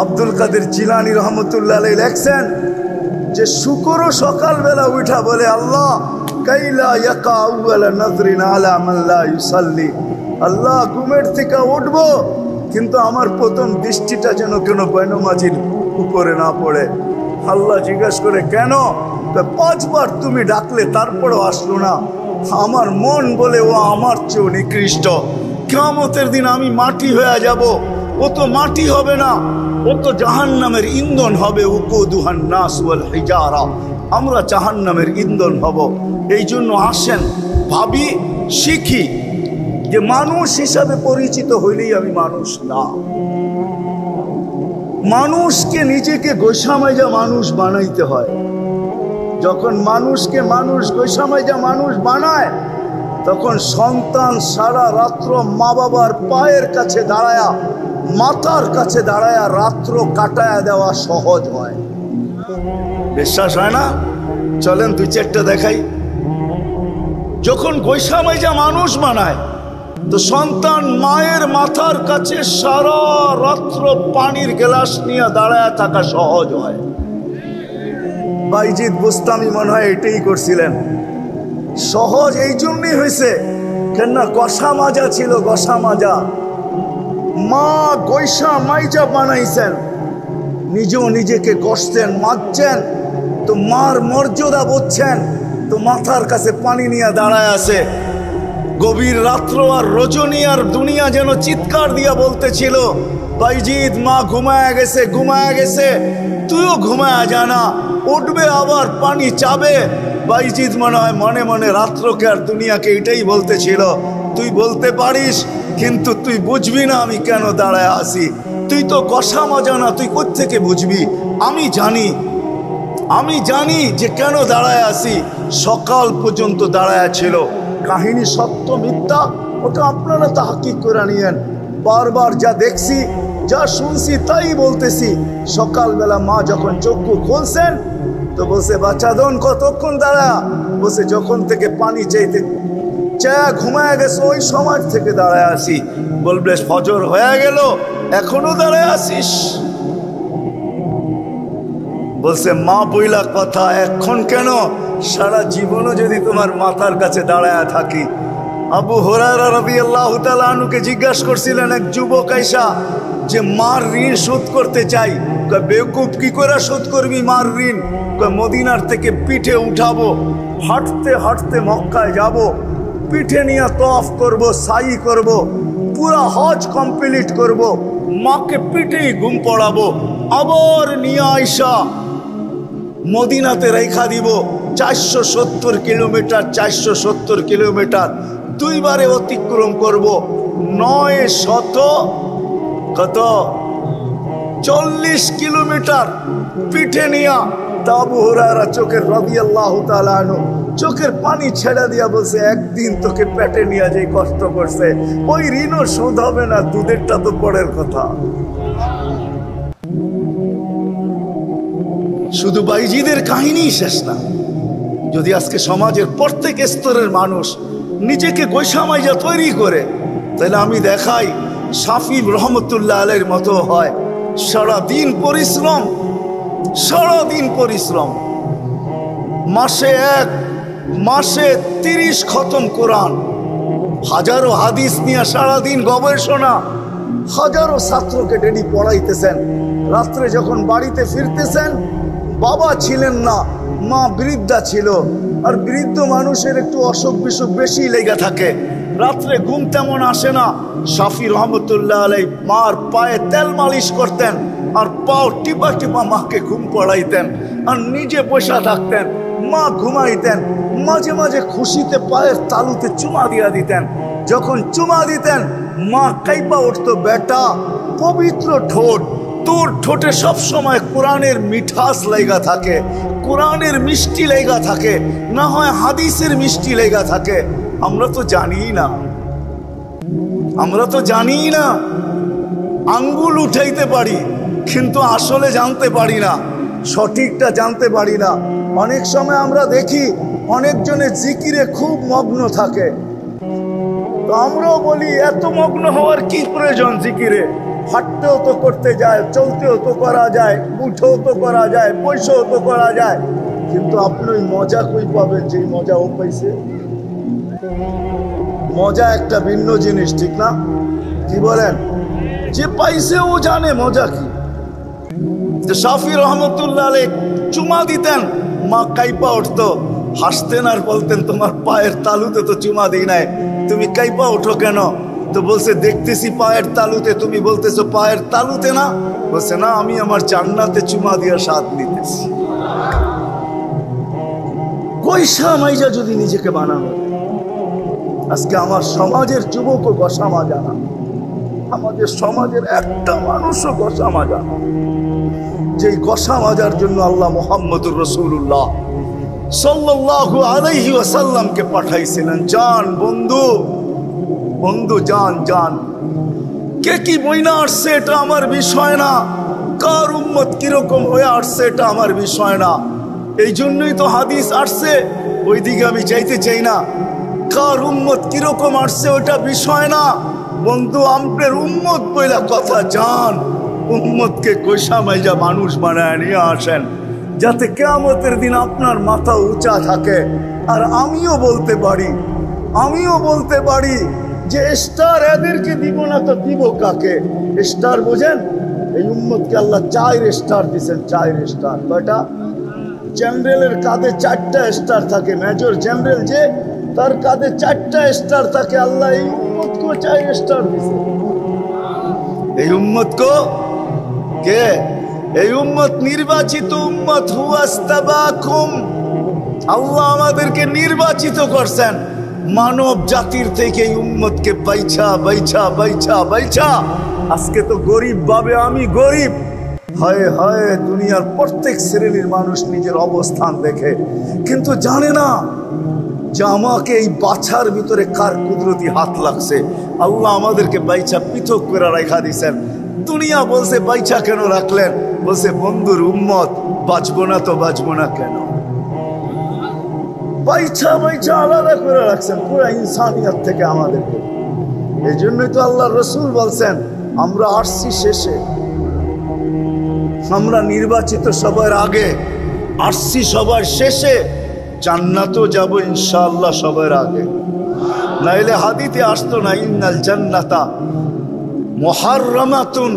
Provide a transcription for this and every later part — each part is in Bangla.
আব্দুল কাদের জিলানী রহমতুল্লাহ আলাইহি লেখছেন যে শুকরও সকালবেলা উঠা বলে আল্লাহ কাইলা ইয়াকা আউয়ালা নাজরিন আলা মান লা ইউসাল্লি, আল্লাহ ঘুমের থেকে উঠবো কিন্তু আমার প্রথম দৃষ্টিটা যেন কোনো বেনমাজির উপরে না পড়ে। আল্লাহ জিজ্ঞেস করে কেন? 5 বার তুমি ডাকলে তারপরও আসলো না। আমার মন বলে ও আমার চেয়েও নিকৃষ্ট, কিয়ামতের দিন আমি মাটি হয়ে যাব, ও তো মাটি হবে না, ও তো জাহান্নামের ইন্ধন হবে। উকুদুহান নাস ওয়াল হিজারা, আমরা জাহান্নামের ইন্ধন হব। এই জন্য আসেন ভাবি, শিখি যে মানুষ হিসাবে পরিচিত হইলেই আমি মানুষ না। মানুষকে নিজেকে গোসামাইজা মানুষ বানাইতে হয়। যখন মানুষকে মানুষ গোসামাইজা মানুষ বানায় তখন সন্তান সারা রাত্র মা বাবার পায়ের কাছে দাঁড়ায়া, মাথার কাছে দাঁড়ায়া রাত্র কাটায়া দেওয়া সহজ হয়। বিশ্বাস হয় না? চলেন 2-4টা দেখাই। যখন গোসামাইজা মানুষ বানায় তো সন্তান মায়ের মাথার কাছে সারা রাত্র পানির গ্লাস নিয়ে দাঁড়ায় থাকা সহজ হয়। বাইজিদ বুস্তামি মনে হয় এটাই করছিলেন। সহজ এই জন্যই হয়েছে কেননা কষা মাজা ছিল, কষা মাজা মা গৈসা মাইজা বানাইছেন, নিজেও নিজেকে কষতেন, মাজছেন, তো মার মর্যাদা বুঝছেন, তো মাথার কাছে পানি নিয়ে দাঁড়ায় আছে। গভীর রাত্র আর রজনী আর দুনিয়া যেন চিৎকার দিয়া বলতেছিল বাইজিদ মা ঘুমায়া গেছে, ঘুমায়া গেছে, তুইও ঘুমায়া জানা, উঠবে আবার পানি চাবে। বাইজিদ মনে হয় মনে মনে রাত্রকে আর দুনিয়াকে এটাই বলতেছিল, তুই বলতে পারিস কিন্তু তুই বুঝবি না আমি কেন দাঁড়ায় আসি। তুই তো কষা মজা না, তুই কোত্থেকে বুঝবি? আমি জানি যে কেন দাঁড়ায় আসি। সকাল পর্যন্ত দাঁড়ায় ছিল। কাহিনী সত্য মিথ্যা ওটা আপনারা তাহকিক করে নিয়েন। বারবার যা দেখছি যা শুনছি তাই বলতেছি। সকালবেলা মা যখন চক্ষু খুলছেন তো বলছে বাচ্চাদন কতক্ষণ দাঁড়া? বলছে যখন থেকে পানি চাইতে চায়া ঘুমায় গেছে ওই সময় থেকে দাঁড়ায় আসি। বলবে ফজর হয়ে গেল এখনো দাঁড়ায় আসিস? বলছে মা বইলা কথা, এখন কেন, সারা জীবনও যদি তোমার মাথার কাছে দাঁড়ায় থাকি। আবু হুরায়রা রাদিয়াল্লাহু তাআলা আনহুকে জিজ্ঞাসা করছিলেন এক যুবক আইসা যে মার ঋণ শোধ করতে চাই। কয় বেকুব কি করে শোধ করবি মার ঋণ? কয় মদিনার থেকে পিঠে উঠাবো, হাঁটতে হাঁটতে মক্কায় যাব, পিঠে নিয়ে তওয়াফ করব, সাই করব, পুরা হজ কমপ্লিট করব, মাকে পিঠেই ঘুম পড়াবো, আবার নিয়ে আইসা মদিনাতে রেখা দিব। 470 কিলোমিটার, 470 কিলোমিটার 2 বারে অতিক্রম করব। 940 কিলোমিটার পিঠে নিয়া। তা আবু হুরায়রা চোখের রাদিয়াল্লাহু তাআলা আনহু চোখের পানি ছেড়ে দিয়া বলছে একদিন তোকে পেটে নিয়ে যে কষ্ট করছে ওই ঋণও শোধ হবে না, দুধেরটা তো পরের কথা। শুধু বাইজিদের কাহিনী শেষ না। যদি আজকে সমাজের প্রত্যেক স্তরের মানুষ নিজেকে গোসামাইজা তৈরি করে তাহলে আমি দেখাই শাফি রহমতুল্লাহ আলাইহির মতো হয়। সারাদিন পরিশ্রম, মাসে 30 খতম কোরআন, হাজারো হাদিস নিয়ে সারাদিন গবেষণা, হাজারো ছাত্রকে ডেলি পড়াইতেছেন। রাত্রে যখন বাড়িতে ফিরতেছেন বাবা ছিলেন না, মা বৃদ্ধা ছিল, আর বৃদ্ধ মানুষের একটু অসুখ বিসুখ বেশি লেগে থাকে, রাত্রে ঘুম তেমন আসে না। শাফি রহমতুল্লাহ আলাইহি মার পায়ে তেল মালিশ করতেন আর পাও টিপা টিপা মাকে ঘুম পড়াইতেন আর নিজে বসা থাকতেন, মা ঘুমাইতেন। মাঝে মাঝে খুশিতে পায়ের তালুতে চুমা দিয়া দিতেন। যখন চুমা দিতেন মা কাইপা উঠতো, বেটা পবিত্র ঠোঁট, তোর ঠোঁটে সব সময় কোরআনের মিঠাস লেগা থাকে, কোরআনের মিষ্টি লেগা থাকে, না হয় হাদিসের মিষ্টি লেগা থাকে। আমরা তো জানি না, আঙ্গুল উঠাইতে পারি কিন্তু আসলে জানতে পারি না, সঠিকটা জানতে পারি না। অনেক সময় আমরা দেখি অনেকজনের জিকিরে খুব মগ্ন থাকে, তো আমরাও বলি এত মগ্ন হওয়ার কি প্রয়োজন জিকিরে? হাঁটতেও তো করতে যায়, চলতেও তো করা যায়, উঠেও তো করা যায়, বসেও তো করা যায়, কিন্তু আপনি ওই মজা কই পাবেন যেই মজা ও পাইছে? মজা একটা ভিন্ন জিনিস, ঠিক না? কি বলেন? যে পাইছে ও জানে মজা কি। শাফি রহমতুল্লাহ আলাইহি চুমা দিতেন, মা কাইপা উঠতো, হাসতেন আর বলতেন তোমার পায়ের তালুতে তো চুমা দিই নাই, তুমি কাইপা ওঠো কেন? তো বলছে দেখতেছি পায়ের তালুতে, তুমি বলতেছো পায়ের তালুতে না। বলছে না, আমি আমার জান্নাতে চুমা দিয়া স্বাদ নিতেছি। পয়সা মাইজা যদি নিজেকে বানানো, আজকে আমার সমাজের যুবকও গসা মাজা না, আমাদের সমাজের একটা মানুষও গসা মাজা না। যেই গসা মাজার জন্য আল্লাহ মুহাম্মদুর রাসূলুল্লাহ সাল্লাল্লাহু আলাইহি ওয়াসাল্লামকে পাঠাইছিলেন। জান বন্ধু, বন্ধু জান জান, কে কি বইনা আসছে এটা আমার বিষয় না, কার উম্মত কিরকম হয়ে আসছে এটা আমার বিষয় না। এই জন্যই তো হাদিস আসছে, ওইদিকে আমি চাইতে চাই না। কার উম্মত কিরকম আসছে ওটা বিষয় না, বন্ধু আপনার উম্মত বইলা কথা। জান উম্মতকে কইসা মাইজা মানুষ বানায় নিয়ে আসেন, যাতে কিয়ামতের দিন আপনার মাথা উঁচা থাকে। আর আমিও বলতে পারি যে স্টার এদেরকে দিব না তো দিব কাকে? স্টার বোঝেন? এই উম্মতকে আল্লাহ 4 স্টার দিয়েছেন। 4 স্টার। কয়টা? জেনারেলের কাঁধে 4টা স্টার থাকে, মেজর জেনারেল যে, তার কাঁধে 4টা স্টার থাকে। আল্লাহ এই উম্মতকে 4 স্টার দিয়েছে। এই উম্মতকে কে? এই উম্মত নির্বাচিত উম্মত। হুয়াস্তাবাকুম, আল্লাহ আমাদেরকে নির্বাচিত করছেন মানব জাতির থেকে। এই উম্মতকে বাইছা বাইছা বাইছা বাইছা আজকে তো গরিব ভাবে আমি গরিব। হায় হায়, দুনিয়ার প্রত্যেক শ্রেণীর মানুষ নিজের অবস্থান দেখে, কিন্তু জানে না যে আমাকে এই বাছার ভিতরে কার কুদরতি হাত লাগছে। আল্লাহ আমাদেরকে বাইছা পৃথক করে রাখা দিয়েছেন। দুনিয়া বলছে বাইছা কেন রাখলেন? বলছে বন্ধুর উম্মত, বাঁচবো না তো বাঁচবো না কেন? বাইছা বাইছা আলাদা করে রাখছেন পুরো ইনসানিয়ত থেকে আমাদেরকে। এই জন্যই তো আল্লাহ রসুল বলছেন আমরা আসছি শেষে, আমরা নির্বাচিত সবার আগে, আসছি সবার শেষে, জান্নাতও যাব ইনশাআল্লাহ সবার আগে। নাইলে হাদিতে আসতো না ইন্নাল জান্নাতা মুহাররামাতুন,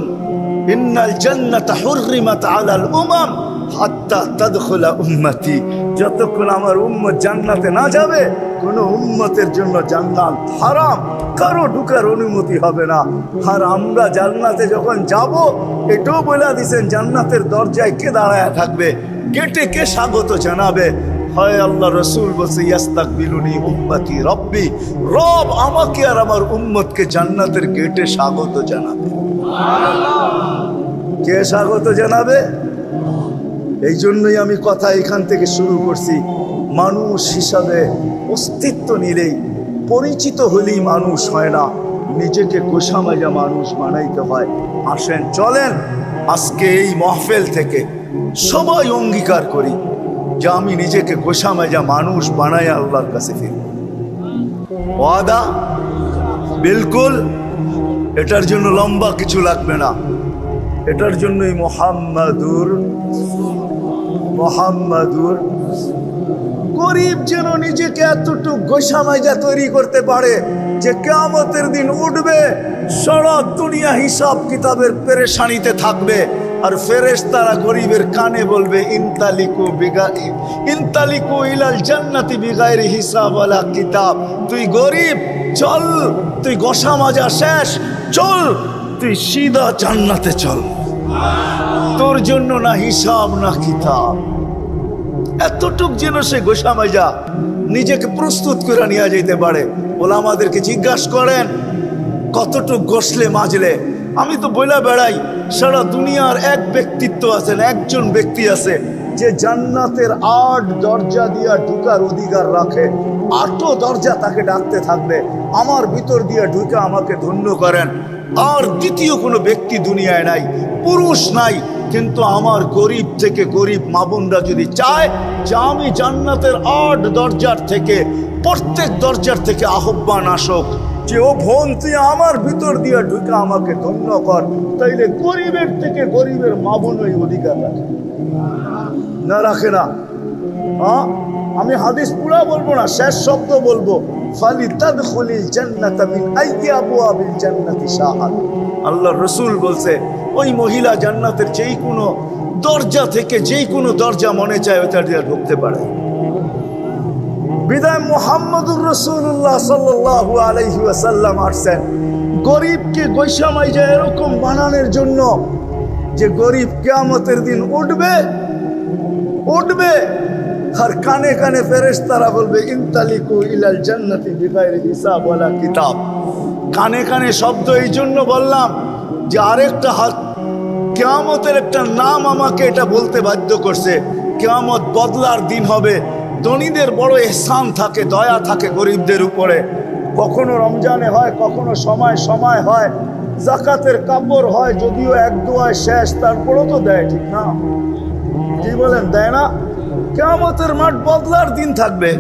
ইন্নাল জান্নাতা হুররিমাত আলাল উমাম হাত্তা তাদখুলা উম্মতি। যতক্ষণ আমার উম্মত জান্নাতে না যাবে, কোন উম্মতের জন্য জান্নাত হারাম, কারো ঢুকার অনুমতি হবে না। আর আমরা জান্নাতে যখন যাব, এটাও বলে দিয়েছেন জান্নাতের দরজায় কে দাঁড়ায় থাকবে, গেটে কে স্বাগত জানাবে। হয় আল্লাহ রসুল বলছে ইয়াস্তাকবিলুনি উম্মতি রব্বি, রব আমাকে আর আমার উম্মতকে জান্নাতের গেটে স্বাগত জানাবে। কে স্বাগত জানাবে? এই জন্যই আমি কথা এখান থেকে শুরু করছি। মানুষ হিসাবে অস্তিত্ব নিলেই, পরিচিত হলেই মানুষ হয় না, নিজেকে গোসামাজা মানুষ বানাইতে হয়। আসেন চলেন আজকে এই মাহফিল থেকে সবাই অঙ্গীকার করি যে আমি নিজেকে গোসামাজা মানুষ বানাই আল্লাহর কাছে ফিরব। ওয়াদা? বিলকুল। এটার জন্য লম্বা কিছু লাগবে না, এটার জন্যই মুহাম্মাদুর গরিব যেন নিজেকে এতটুকু গোসামাইজা তৈরি করতে পারে যে কিয়ামতের দিন উঠবে, সারা দুনিয়া হিসাব কিতাবের পেরেশানিতে থাকবে, আর ফেরেশতারা গরিবের কানে বলবে ইনতালিকু ইলাল জান্নাতি বিগাইরি হিসাব ওয়ালা কিতাব। তুই গরিব, চল, তুই গোসামাজা শেষ, চল তুই সিধা জান্নাতে চল, তোর জন্য না হিসাব না কিতাব। এতটুক যেন সে গোসামাইজা নিজেকে প্রস্তুত করে নিয়ে যেতে পারে। ওলামাদেরকে জিজ্ঞাসা করেন কতটুক গোসলে মাজলে। আমি তো বইলা বেড়াই সারা দুনিয়ার এক ব্যক্তিত্ব আছেন, একজন ব্যক্তি আছে যে জান্নাতের 8 দরজা দিয়া ঢুকার অধিকার রাখে। 8ও দরজা তাকে ডাকতে থাকবে, আমার ভিতর দিয়ে ঢুকে আমাকে ধন্য করেন। আর দ্বিতীয় কোনো ব্যক্তি দুনিয়ায় নাই, পুরুষ নাই, কিন্তু আমার গরিব থেকে গরিব মা বোনরা যদি চায় যে আমি জান্নাতের 8 দরজার থেকে প্রত্যেক দরজার থেকে আহ্বান আসুক, যে ও বোন তুই আমার ভিতর দিয়ে ঢুকে আমাকে ধন্য কর, তাইলে গরিবের থেকে গরিবের মা বোন ওই অধিকার রাখে না, রাখে না? হ্যাঁ, আমি হাদিস পুরা বলবো না, শেষ শব্দ বলবো, ফালিতাদখুলিল জান্নাতা মিন আইয়ি আবওয়াবিল জান্নাতি শাআত। আল্লাহর রাসূল বলছে ওই মহিলা জান্নাতের যেই কোনো দরজা থেকে যেই কোনো দরজা মনে চায় ওটা দিয়ে ঢুকতে পারে। বিদায় মুহাম্মদুর রাসূলুল্লাহ সাল্লাল্লাহু আলাইহি ওয়াসাল্লাম আসছেন গরিবকে গৈসামাই যায় এরকম বানানোর জন্য যে গরিব কিয়ামতের দিন উঠবে আর কানে কানে ফেরেশতারা বলবে ইনতালিকু ইলাল জান্নাতি বিগাইরি হিসাব ওয়ালা কিতাব। কানে কানে শব্দ এই জন্য বললাম যে আরেকটা হাত কিয়ামতের একটা নাম আমাকে এটা বলতে বাধ্য করছে। কিয়ামত বদলার দিন হবে, ধনীদের বড় ইহসান থাকে, দয়া থাকে গরিবদের উপরে। কখনো রমজানে হয়, কখনো সময় সময় হয়, যাকাতের কাপড় হয়, যদিও এক দোয়ায় শেষ, তারপরও তো দেয়, ঠিক না? কি বলেন, দেয় না? কিয়ামতের মাঠ বদলার দিন থাকবে,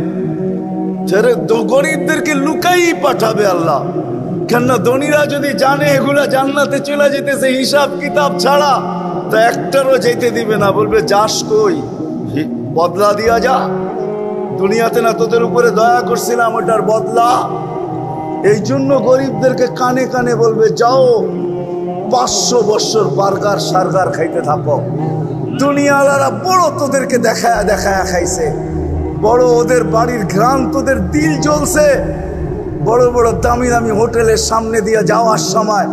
গরিবদেরকে লুকাই পাঠাবে আল্লাহ। কেননা ধনীরা যদি জানে এগুলা জান্নাতে চলে যেতেছে হিসাব কিতাব ছাড়া, তো একটারও যেতে দিবে না, বলবে যাস কই, বদলা দিয়া যা, দুনিয়াতে না তোদের উপরে দয়া করছিলাম ওটার বদলা। এই জন্য গরিবদেরকে কানে কানে বলবে যাও 500 বছর বার্গার সার্গার খাইতে থাকো। দুনিয়ালারা বড় তোদেরকে দেখায়া দেখায়া খাইছে, বড় ওদের বাড়ির ঘ্রাণ তোদের দিল জ্বলছে। বড় বড় দামি দামি হোটেলের সামনে দিয়ে যাওয়ার সময়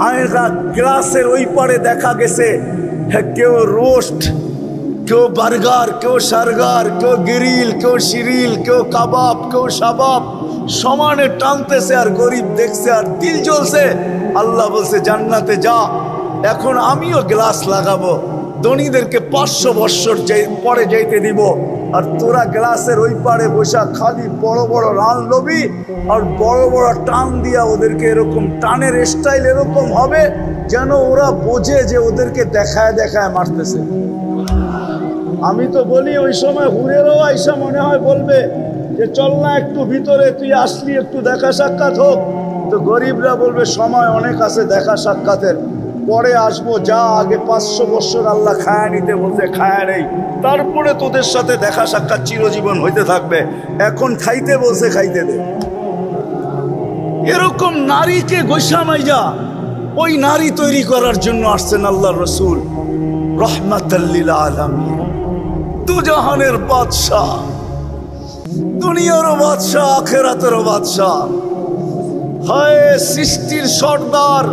আয়না গ্লাসের ওই পারে দেখা গেছে কেউ রোস্ট, কেউ বার্গার, কেউ সার্গার, কেউ গ্রিল, কেউ শিরিল, কেউ কাবাব, কেউ শাবাব সমানে টানতেছে, আর গরিব দেখছে আর দিল জ্বলছে। আল্লাহ বলছে জান্নাতে যা, এখন আমিও গ্লাস লাগাবো, ধনীদেরকে 500 বছর পরে যাইতে দিব, আর তোরা গ্লাসের ওই পারে বসা খালি বড় বড় রান লবি, আর বড় বড় টান দিয়া ওদেরকে এরকম টানের স্টাইল এরকম হবে যেন ওরা বোঝে যে ওদেরকে দেখায় দেখায় মারতেছে। আমি তো বলি ওই সময় হুরেরও আইসা মনে হয় বলবে যে চল না একটু ভিতরে, তুই আসলি একটু দেখা সাক্ষাৎ হোক। তো গরিবরা বলবে সময় অনেক আছে দেখা সাক্ষাতের, পরে আসবো, যা আগে 500 বছর আল্লাহ খায়া নিতে বলতে খায়া নেই, তারপরে তোদের সাথে দেখা সাক্ষাৎ চিরজীবন হইতে থাকবে, এখন খাইতে বলছে খাইতে দে। এরকম নারীকে গোসামাইয়া ওই নারী তৈরি করার জন্য আসছেন আল্লাহর রাসূল রাহমাতাল লিল আলামিন, দুজাহানের বাদশাহ, দুনিয়ারও বাদশাহ, আখিরাতেরও বাদশাহ। হায় সৃষ্টির সর্দার,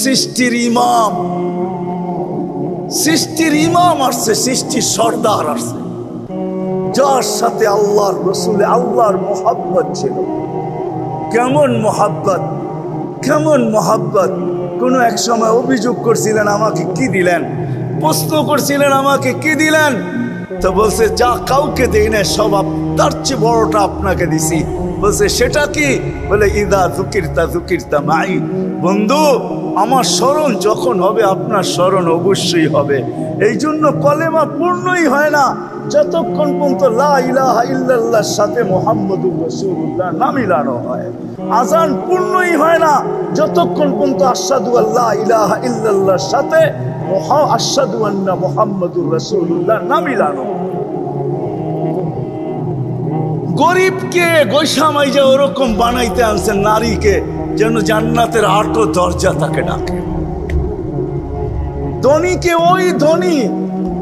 সৃষ্টির ইমাম, সৃষ্টির ইমাম আসছে, সৃষ্টির সর্দার আসছে, যার সাথে আল্লাহর রাসূলে আল্লাহর মোহাব্বত ছিল। কেমন মোহাব্বত, কেমন মোহাব্বত! কোনো এক সময় অভিযোগ করছিলেন আমাকে কি দিলেন, প্রশ্ন করছিলেন আমাকে কি দিলেন, তো বলছে যা কাউকে দেই না সব তার চেয়ে বড়টা আপনাকে দিছি। বলছে সেটা কি? বলে ইদা যুকিরতা যুকিরতা মাই, বন্ধু আমার স্মরণ যখন হবে আপনার স্মরণ অবশ্যই হবে। এই জন্য কলেমা পূর্ণই হয় না যতক্ষণ পর্যন্ত লা ইলাহা ইল্লাল্লাহর সাথে মুহাম্মাদুর রাসূলুল্লাহ না মিলানো হয়। আযান পূর্ণই হয় না যতক্ষণ পর্যন্ত আশহাদু আল্লা ইলাহা ইল্লাল্লাহর সাথে আশহাদু আন্না মুহাম্মাদুর রাসূলুল্লাহ না মিলানো। গরিবকে গোসামাইজা ওরকম বানাইতে আনছেন নারীকে যেন জান্নাতের 8 দরজা তাকে ডাকে। ধনীকে ওই ধনী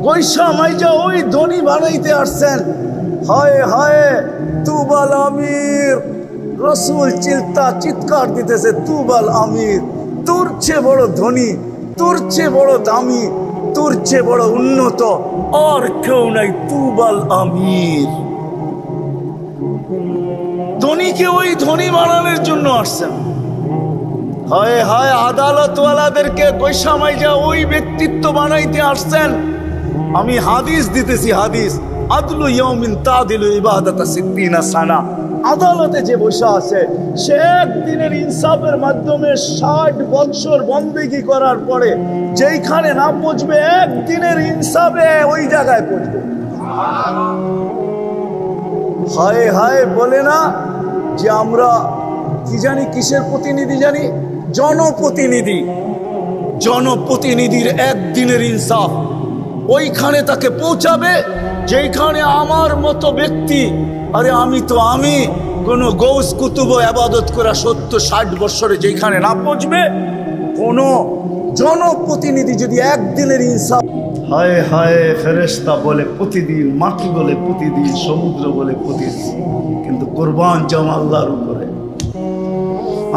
গোসামাইজা ওই ধনী বানাইতে আসছেন। হায় হায় তুবাল আমির, রাসূল চিৎকার দিতেছে তুবাল আমির, তোর চেয়ে বড় ধনী, তোর চেয়ে বড় দামি, তোর চেয়ে বড় উন্নত আর কেউ নাই, তুবাল আমির। ধনীকে ওই ধনী বানানোর জন্য আসছেন। হায় হায় আদালতওয়ালাদেরকে গোসামাইজা ওই ব্যক্তিত্ব বানাইতে আসছেন। আমি হাদিস দিতেছি, হাদিস আদলু ইয়াউমিন তাদিলু ইবাদাতা 60 সানা। আদালতে যে বসে আছে সে একদিনের ইনসাফের মাধ্যমে 60 বছর বন্দেগী করার পরে যেইখানে না পৌঁছবে একদিনের ইনসাফে ওই জায়গায় পৌঁছবে। হায় হায় বলে না যে আমরা কি জানি কিসের প্রতিনিধি জানি, জনপ্রতিনিধি। জনপ্রতিনিধির একদিনের ইনসাফ ওইখানে তাকে পৌঁছাবে যেখানে আমার মতো ব্যক্তি, আরে আমি কোন গৌস কুতুব আবাদত করা 70-60 বছরে যেখানে না পৌঁছবে, কোন জনপ্রতিনিধি যদি একদিনের ইনসাফ, হায় হায় ফেরেশতা বলে প্রতিদিন, মাটি বলে প্রতিদিন, সমুদ্র বলে প্রতিদিন, কিন্তু কোরবান জাম আল্লাহর উপরে।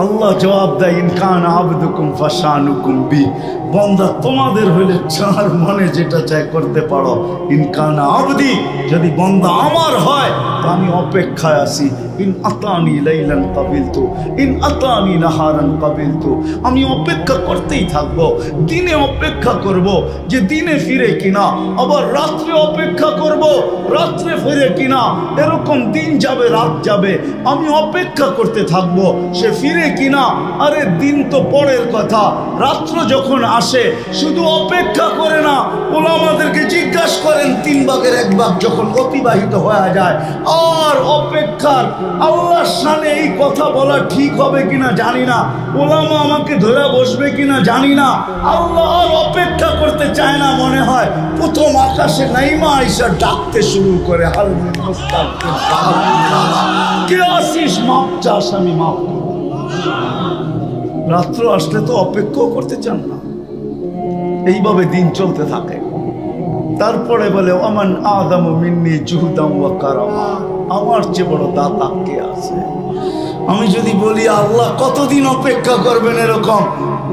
আল্লাহ জবাব দেয়, ইনকান আবদুকুম ফাশানুকুম বি, বান্দা তোমাদের হইলে যার মনে যেটা চাই করতে পারো। ইনকান আবদি, যদি বান্দা আমার হয় তো আমি অপেক্ষায় আছি। ইন আতানি লাইলান কাবিলতু, ইন আতানি নাহারান কাবিলতু, আমি অপেক্ষা করতেই থাকবো। দিনে অপেক্ষা করব যে দিনে ফিরে কিনা, আবার রাত্রে অপেক্ষা করব রাত্রে ফিরে কিনা, এরকম দিন যাবে রাত যাবে, আমি অপেক্ষা করতে থাকবো সে ফিরে কিনা। আরে দিন তো পরের কথা, রাত্র যখন আসে শুধু অপেক্ষা করে না, ওলামাদেরকে জিজ্ঞাসা করেন 3 ভাগের 1 ভাগ যখন অতিবাহিত হয়ে যায় আর অপেক্ষার, আল্লাহর সামনে এই কথা বলা ঠিক হবে কিনা জানি না, ওলামা আমাকে ধরে বসবে কিনা জানি না, আল্লাহ আর অপেক্ষা করতে চায় না। মনে হয় প্রথম আকাশে নাইমা আইসা ডাকতে শুরু করে, হাল কে আসিস, মাপ চাস, আমি মাপ করব। রাত্র আসলে তো অপেক্ষাও করতে চান না। এইভাবে দিন চলতে থাকে। তারপরে বলে, ওমান আদামু মিন্নি জুহদাম ওয়া কারামা, আমার চেয়ে বড় দাতা কে আছে? আমি যদি বলি আল্লাহ কতদিন অপেক্ষা করবেন, এরকম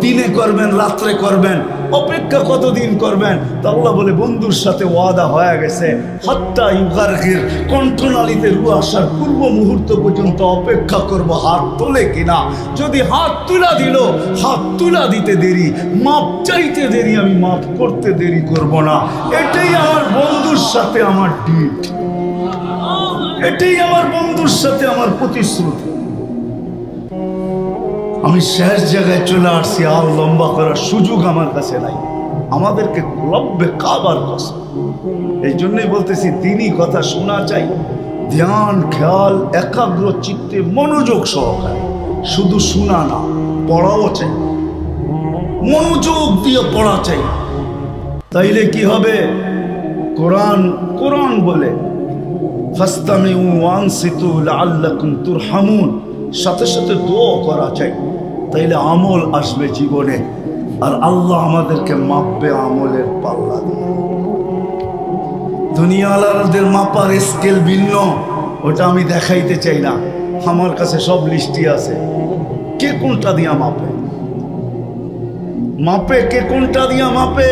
দিনে করবেন রাত্রে করবেন, অপেক্ষা কতদিন করবেন? তো আল্লাহ বলে, বন্ধুর সাথে ওয়াদা হয়ে গেছে, হাত্তা ইউগারগির, কণ্ঠনালীতে রু আসার পূর্ব মুহূর্ত পর্যন্ত অপেক্ষা করব হাত তোলে কিনা। যদি হাত তুলা দিল, হাত তুলা দিতে দেরি, মাপ চাইতে দেরি, আমি মাপ করতে দেরি করব না। এটাই আমার বন্ধুর সাথে আমার ডিট, এটাই আমার বন্ধুর সাথে আমার প্রতিশ্রুতি। আমি শেষ জায়গায় চলে আসছি, আর লম্বা করার সুযোগ আমার কাছে নাই। আমাদেরকে রব্বে কাবার কসম, এই জন্যই বলতেছি দিনই কথা শোনা চাই, ধ্যান খেয়াল একাগ্র চিত্তে মনোযোগ সহকারে, শুধু শোনা না, পড়াও চাই, মনোযোগ দিয়ে পড়া চাই। তাইলে কি হবে? কোরআন কোরআন বলে ফাস্তামিউ ওয়ানসিতু লাআল্লাকুম তুরহামুন, সাথে সাথে দোয়া করা চাই, তাইলে আমল আসবে জীবনে, আর আল্লাহ আমাদেরকে মাপবে আমলের পাল্লা দিয়ে। দুনিয়াওয়ালাদের মাপার স্কেল ভিন্ন, ওটা আমি দেখাইতে চাই না। আমার কাছে সব লিস্টই আছে, কে কোনটা দিয়া মাপে, মাপে কে কোনটা দিয়া মাপে।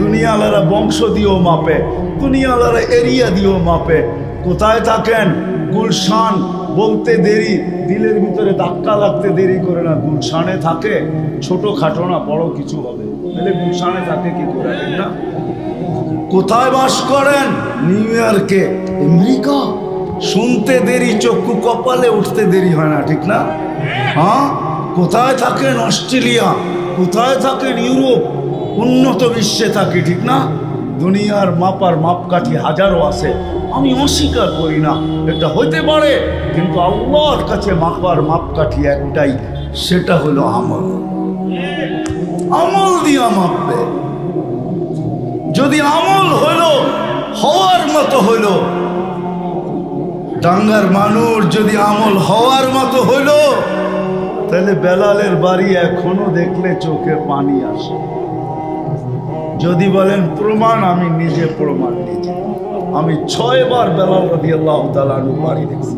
দুনিয়াওয়ালারা বংশ দিয়েও মাপে, দুনিয়াওয়ালারা এরিয়া দিয়েও মাপে। কোথায় থাকেন? গুলশান বলতে দেরি, দিলের ভিতরে ধাক্কা লাগতে দেরি করে না। গুলশানে থাকে, ছোট খাটো না, বড় কিছু হবে, তাহলে গুলশানে থাকে কি করে না? কোথায় বাস করেন? নিউ ইয়র্কে, আমেরিকা, শুনতে দেরি, চক্ষু কপালে উঠতে দেরি হয় না, ঠিক না? হ্যাঁ, কোথায় থাকেন? অস্ট্রেলিয়া, কোথায় থাকেন? ইউরোপ, উন্নত বিশ্বে থাকে, ঠিক না? দুনিয়ার মাপার মাপকাঠি হাজারো আছে, আমি অস্বীকার করি না, এটা হইতে পারে, কিন্তু আল্লাহর কাছে মাপার মাপকাঠি একটাই, সেটা হলো আমল। আমল দিয়া মাপবে। যদি আমল হলো হওয়ার মতো হলো, টাঙ্গার মানুষ যদি আমল হওয়ার মতো হলো, তাহলে বেলালের বাড়ি এখনো দেখলে চোখে পানি আসে। যদি বলেন প্রমাণ, আমি নিজে প্রমাণ দিচ্ছি। আমি 6 বার বেলাল রাদিয়াল্লাহু তাআলা আনহু বাড়ি দেখছি।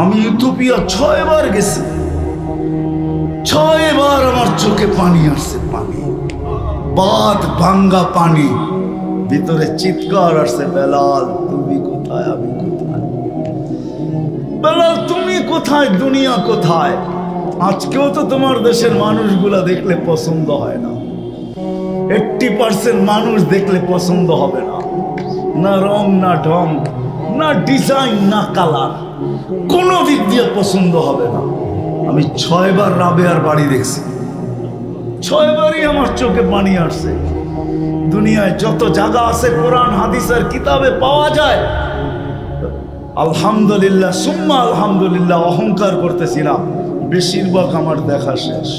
আমি ইথিওপিয়া 6 বার গেছি, 6 বার আমার চোখে পানি আসছে, পানি, বাদ ভাঙ্গা পানি, ভিতরে চিৎকার আসছে, বেলাল তুমি কোথায়, আমি কোথায়, বেলাল তুমি কোথায়, দুনিয়া কোথায়? আজকেও তো তোমার দেশের মানুষগুলা দেখলে পছন্দ হয় না। 80% মানুষ দেখলে পছন্দ হবে না, না রং, না ঢং, না ডিজাইন, না কালার, কোনো দিক দিয়ে পছন্দ হবে না। আমি 6 বার রাবেয়ার বাড়ি দেখছি, 6 বারই আমার চোখে পানি আসছে। দুনিয়ায় যত জায়গা আছে কোরআন হাদিসের কিতাবে পাওয়া যায়, আলহামদুলিল্লাহ সুম্মা আলহামদুলিল্লাহ অহংকার করতেছিলাম, বেশিরভাগ আমার দেখা শেষ।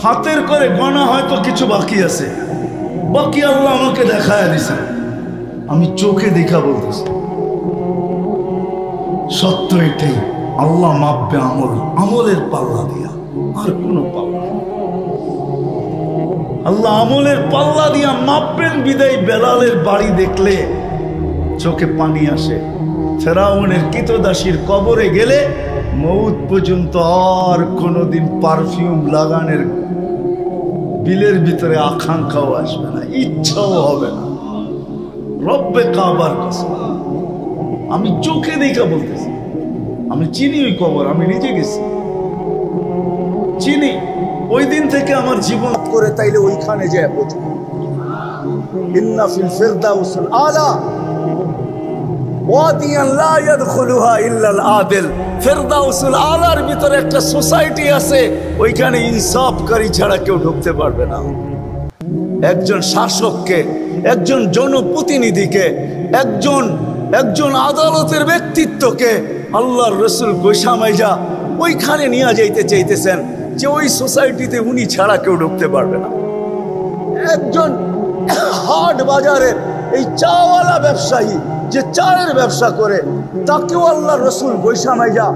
হাতের করে গোনা হয়তো কিছু বাকি আছে, বাকি আল্লাহ আমাকে দেখায় দিছে, আমি চোখে দেখা বলতেছি সত্য এটাই। আল্লাহ মাপবে আমলের পাল্লা দিয়া, আর কোনো পাল্লা। আল্লাহ আমলের পাল্লা দিয়া মাপবেন বিদায় বেলালের বাড়ি দেখলে চোখে পানি আসে। ফেরাউনের কৃতদাসীর কবরে গেলে মউত পর্যন্ত আর কোনোদিন পারফিউম লাগানোর বিলের ভিতরে আকাঙ্ক্ষাও আসবে না, ইচ্ছাও হবে না। রব্বে কাবার কসম, আমি চোখে দেখা বলতেছি, আমি চিনি ওই কবর, আমি নিজে গেছি, চিনি। ওই দিন থেকে আমার জীবন করে তাইলে ওইখানে যায় পৌঁছবে। ইন্না ফিল ফিরদাউসিল আলা ওয়াদিয়ান লা ইয়াদখুলুহা ইল্লাল আদিল। ফিরদাউসুল আলার ভিতরে একটা সোসাইটি আছে, ওইখানে ইনসাফকারী ছাড়া কেউ ঢুকতে পারবে না। একজন শাসককে, একজন জনপ্রতিনিধিকে, একজন আদালতের ব্যক্তিত্বকে আল্লাহর রাসূল গোসামাইজা ওইখানে নিয়ে যাইতে চাইতেছেন যে ওই সোসাইটিতে উনি ছাড়া কেউ ঢুকতে পারবে না। একজন হাট বাজারের এই চাওয়ালা ব্যবসায়ী যে চায়ের ব্যবসা করে, তাকেও আল্লাহর রাসূল গোসামাইজা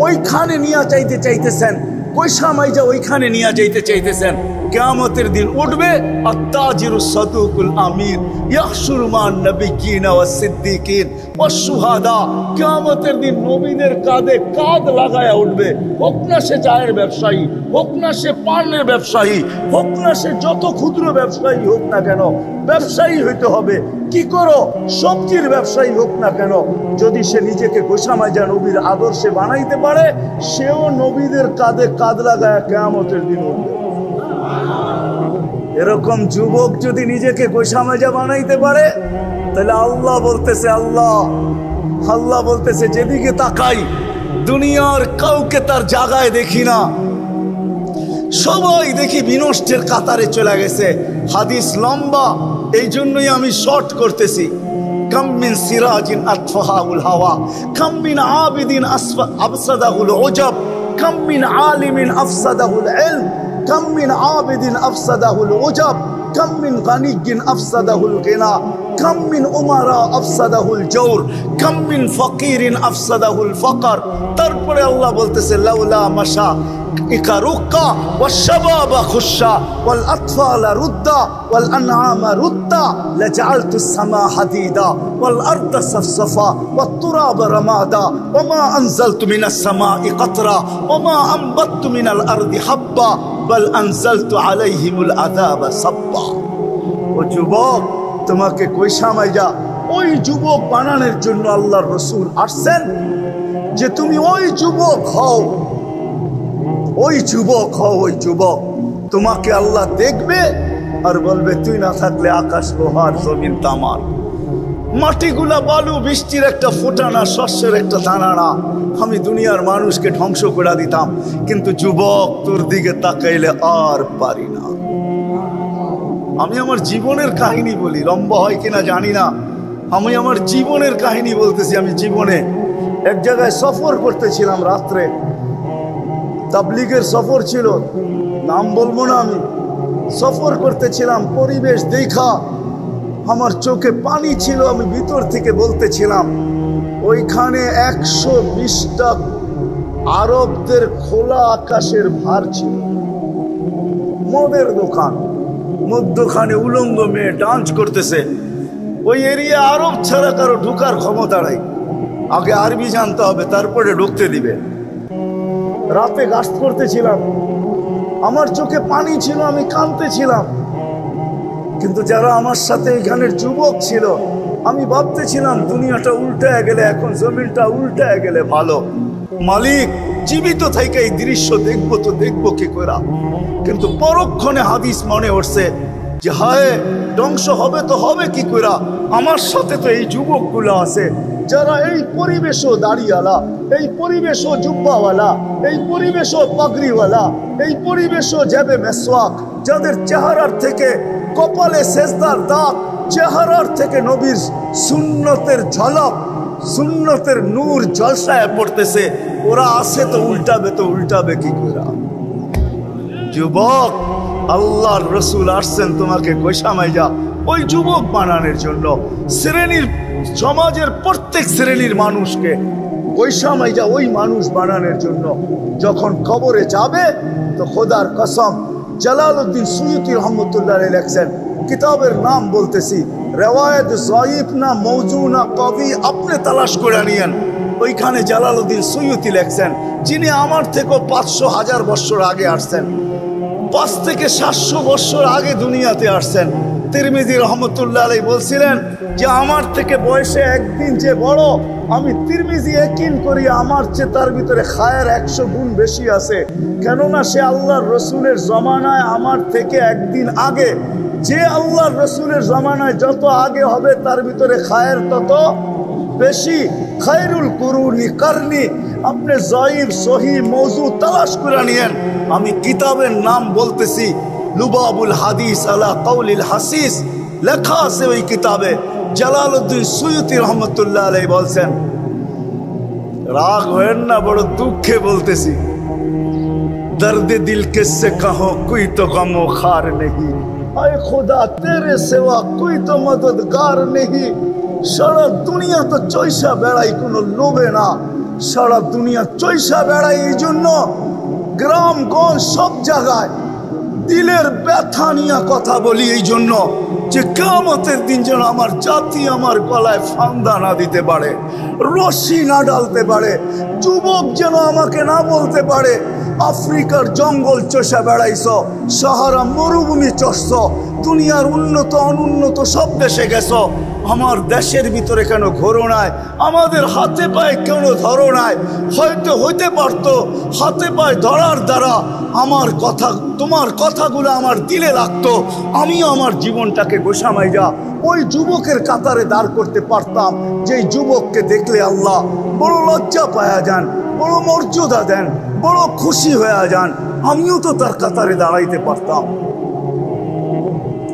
ওইখানে নিয়ে যাইতে চাইতেছেন, গোসামাইজা ওইখানে নিয়ে যাইতে চাইতেছেন। কিয়ামতের দিন উঠবে আত-তাজিরুস সাদুকুল আমিন ইয়াহশুরু মান নাবিয়্যিনা ওয়াস সিদ্দিকিন ওয়াস শুহাদা। কিয়ামতের দিন নবীদের কাঁধে কাঁধ লাগায়া উঠবে, হোক না সে চায়ের ব্যবসায়ী, হোক না সে পানের ব্যবসায়ী, হোক না সে যত ক্ষুদ্র ব্যবসায়ী হোক না কেন, ব্যবসায়ী হইতে হবে। কি করো, সবজির ব্যবসায়ী হোক না কেন, যদি সে নিজেকে গোসামাইজা নবীর আদর্শে বানাইতে পারে, সেও নবীদের কাঁধে কাঁধ লাগায়া কিয়ামতের দিন উঠবে। এরকম যুবক যদি নিজেকে গোসামাইজা বানাইতে পারে, তাহলে আল্লাহ বলতেছে যেদিকে তাকাই দুনিয়ার কাউকে তার জায়গায় দেখি না, সবাই দেখি বিনষ্টের কাতারে চলে গেছে। হাদিস লম্বা, এই জন্যই আমি শর্ট করতেছি। কাম মিন সিরাজিন আতফাহাউল হাওয়া, কাম মিন আবিদিন আফসাদাহুল উজাব, কাম মিন আলিমিন আফসাদাহুল ইলম, কাম মিন আবিদিন আফসাদাহুল উজাব, কাম মিন গানিয়্যিন আফসাদাহুল গিনা, কাম মিন উমারা আফসাদাহুল জওর, কাম মিন ফকিরিন আফসাদাহুল ফকর। তারপরে আল্লাহ বলতেছে লাউলা মাশা ইকারুকা ওয়াশবাবা খুশা ওয়াল আতফালা রুদ্দা ওয়াল আনআমা রুদ্দা লাজআলতুস সামা হাদিদা ওয়াল আরদা সাফসাফা ওয়াত তুরাবা রামাদা ওমা আনজালতু মিনাস সামাই কতরা ওমা আমবাততু মিনাল আরদি হাব্বা বাল আনজালতু আলাইহিমুল আযাবা সাব্বা। ও যুবক, তোমাকে গোসামাইজা ওই যুবক বানানোর জন্য আল্লাহর রাসূল আসছেন, যে তুমি ওই যুবক হও, ওই যুবক। তোমাকে আল্লাহ দেখবে আর বলবে তুই না থাকলে আকাশ লোহার, জমিন তামার, মাটিগুলা বালু, বৃষ্টির একটা ফোঁটা না, শস্যের একটা দানা না, আমি দুনিয়ার মানুষকে ধ্বংস করে দিতাম, কিন্তু যুবক তোর দিকে তাকাইলে আর পারি না। আমি আমার জীবনের কাহিনী বলি, লম্বা হয় কিনা জানি না, আমি আমার জীবনের কাহিনী বলতেছি। আমি জীবনে এক জায়গায় সফর করতেছিলাম, রাত্রে তাবলীগের সফর ছিল, নাম বলবো না, আমি সফর করতেছিলাম। পরিবেশ দেখা আমার চোখে পানি ছিল, আমি ভিতর থেকে বলতেছিলাম, ওইখানে 120টা আরবদের খোলা আকাশের ভার ছিল, মদের দোকান, মধ্যখানে উলঙ্গ মেয়ে ডান্স করতেছে। ওই এরিয়া আরব ছাড়া কারো ঢুকার ক্ষমতা নাই, আগে আরবি জানতে হবে, তারপরে ঢুকতে দিবে। রাতে গাস্ত করতেছিলাম, আমার চোখে পানি ছিল, আমি কাঁদতেছিলাম, কিন্তু যারা আমার সাথে এখানের যুবক ছিল, আমি ভাবতেছিলাম দুনিয়াটা উল্টায় গেলে, এখন জমিনটা উল্টায় গেলে ভালো। মালিক জীবিত থেকে এই দৃশ্য দেখবো তো দেখবো কি করে, কিন্তু পরক্ষণে হাদিস মনে উঠছে যে হায় ধ্বংস হবে তো হবে কি করে। আমার সাথে তো এই যুবকগুলো আছে যারা এই পরিবেশও দাড়িওয়ালা, এই পরিবেশও জুব্বাওয়ালা, এই পরিবেশও পাগড়িওয়ালা, এই পরিবেশও যাবে মেসওয়াক, যাদের চেহারার থেকে কপালে সেজদার দাগ, চেহারার থেকে নবীর সুন্নতের ঝলক, সুন্নতের নূর জলসায় পড়তেছে, ওরা আছে তো উল্টাবে কি করে? যুবক, আল্লাহর রসুল আসছেন তোমাকে গোসামাইজা ওই যুবক বানানোর জন্য, সমাজের প্রত্যেক শ্রেণীর মানুষকে গোসামাইজা ওই মানুষ বানানোর জন্য। যখন কবরে যাবে তো খোদার কসম, জালালউদ্দিন সুয়ুতি রহমতুল্লাহ আলাইহি লেখছেন, কিতাবের নাম বলতেছি, রেওয়ায়েত যায়িফ না মওজু না কবি, আপনি তালাশ করে নিয়েন। ওইখানে জালালউদ্দিন সুয়ুতি লেখছেন, যিনি আমার থেকে 500,000 বছর আগে আসছেন, 5 থেকে 700 বছর আগে দুনিয়াতে আসছেন। তিরমিজি রহমতুল্লাহ আলাইহি বলছিলেন যে আমার থেকে বয়সে একদিন যে বড়, আমি তিরমিজি ইয়াকিন করি আমার চেয়ে তার ভিতরে খায়ের 100 গুণ বেশি আছে। কেননা সে আল্লাহর রসুলের জমানায় আমার থেকে একদিন আগে। যে আল্লাহর রসুলের জমানায় যত আগে হবে তার ভিতরে খায়ের তত বেশি। খায়রুল কুরুনি কারনি। আপনি যায়িফ সহি মওজু তালাশ করে নিয়েন। আমি কিতাবের নাম বলতেছি, লুবাবুল হাদিস আলা কওলিল হাসিস, লেখা আছে ওই কিতাবে। জালালউদ্দিন সুয়ুতি রহমতুল্লাহ আলাইহি বলছেন, রাগ হয়েন না, বড় দুঃখে বলতেছি, দর্দে দিল কিসসে কাহো কোই তো গমো খার নেহি, আয় খোদা তেরে সেওয়া কোই তো মদদগার নেহি। সারা দুনিয়া তো চৈসা বেড়াই, কোনো লোভে না, সারা দুনিয়া চৈসা বেড়াই এই জন্য, গ্রামগঞ্জ সব জায়গায় দিলের ব্যথা নিয়ে কথা বলি এই জন্য যে কিয়ামতের দিন যেন আমার জাতি আমার গলায় ফান্দা না দিতে পারে, রশি না ডালতে পারে, যুবক যেন আমাকে না বলতে পারে আফ্রিকার জঙ্গল চষা বেড়াইছ, সাহারা মরুভূমি চষছ, দুনিয়ার উন্নত অনুন্নত সব দেশে গেছ, আমার দেশের ভিতরে কেন ঘোরো নাই, আমাদের হাতে পায়ে কেন ধরো নাই? হয়তো হইতে পারতো হাতে পায়ে ধরার দ্বারা আমার কথা, তোমার কথাগুলো আমার দিলে লাগতো, আমিও আমার জীবনটাকে গোসামাইজা ওই যুবকের কাতারে দাঁড় করতে পারতাম, যেই যুবককে দেখলে আল্লাহ বড় লজ্জা পায়া যান, বড় মর্যাদা দেন, বড় খুশি হয়ে যান, আমিও তো তার কাতারে দাঁড়াইতে পারতাম।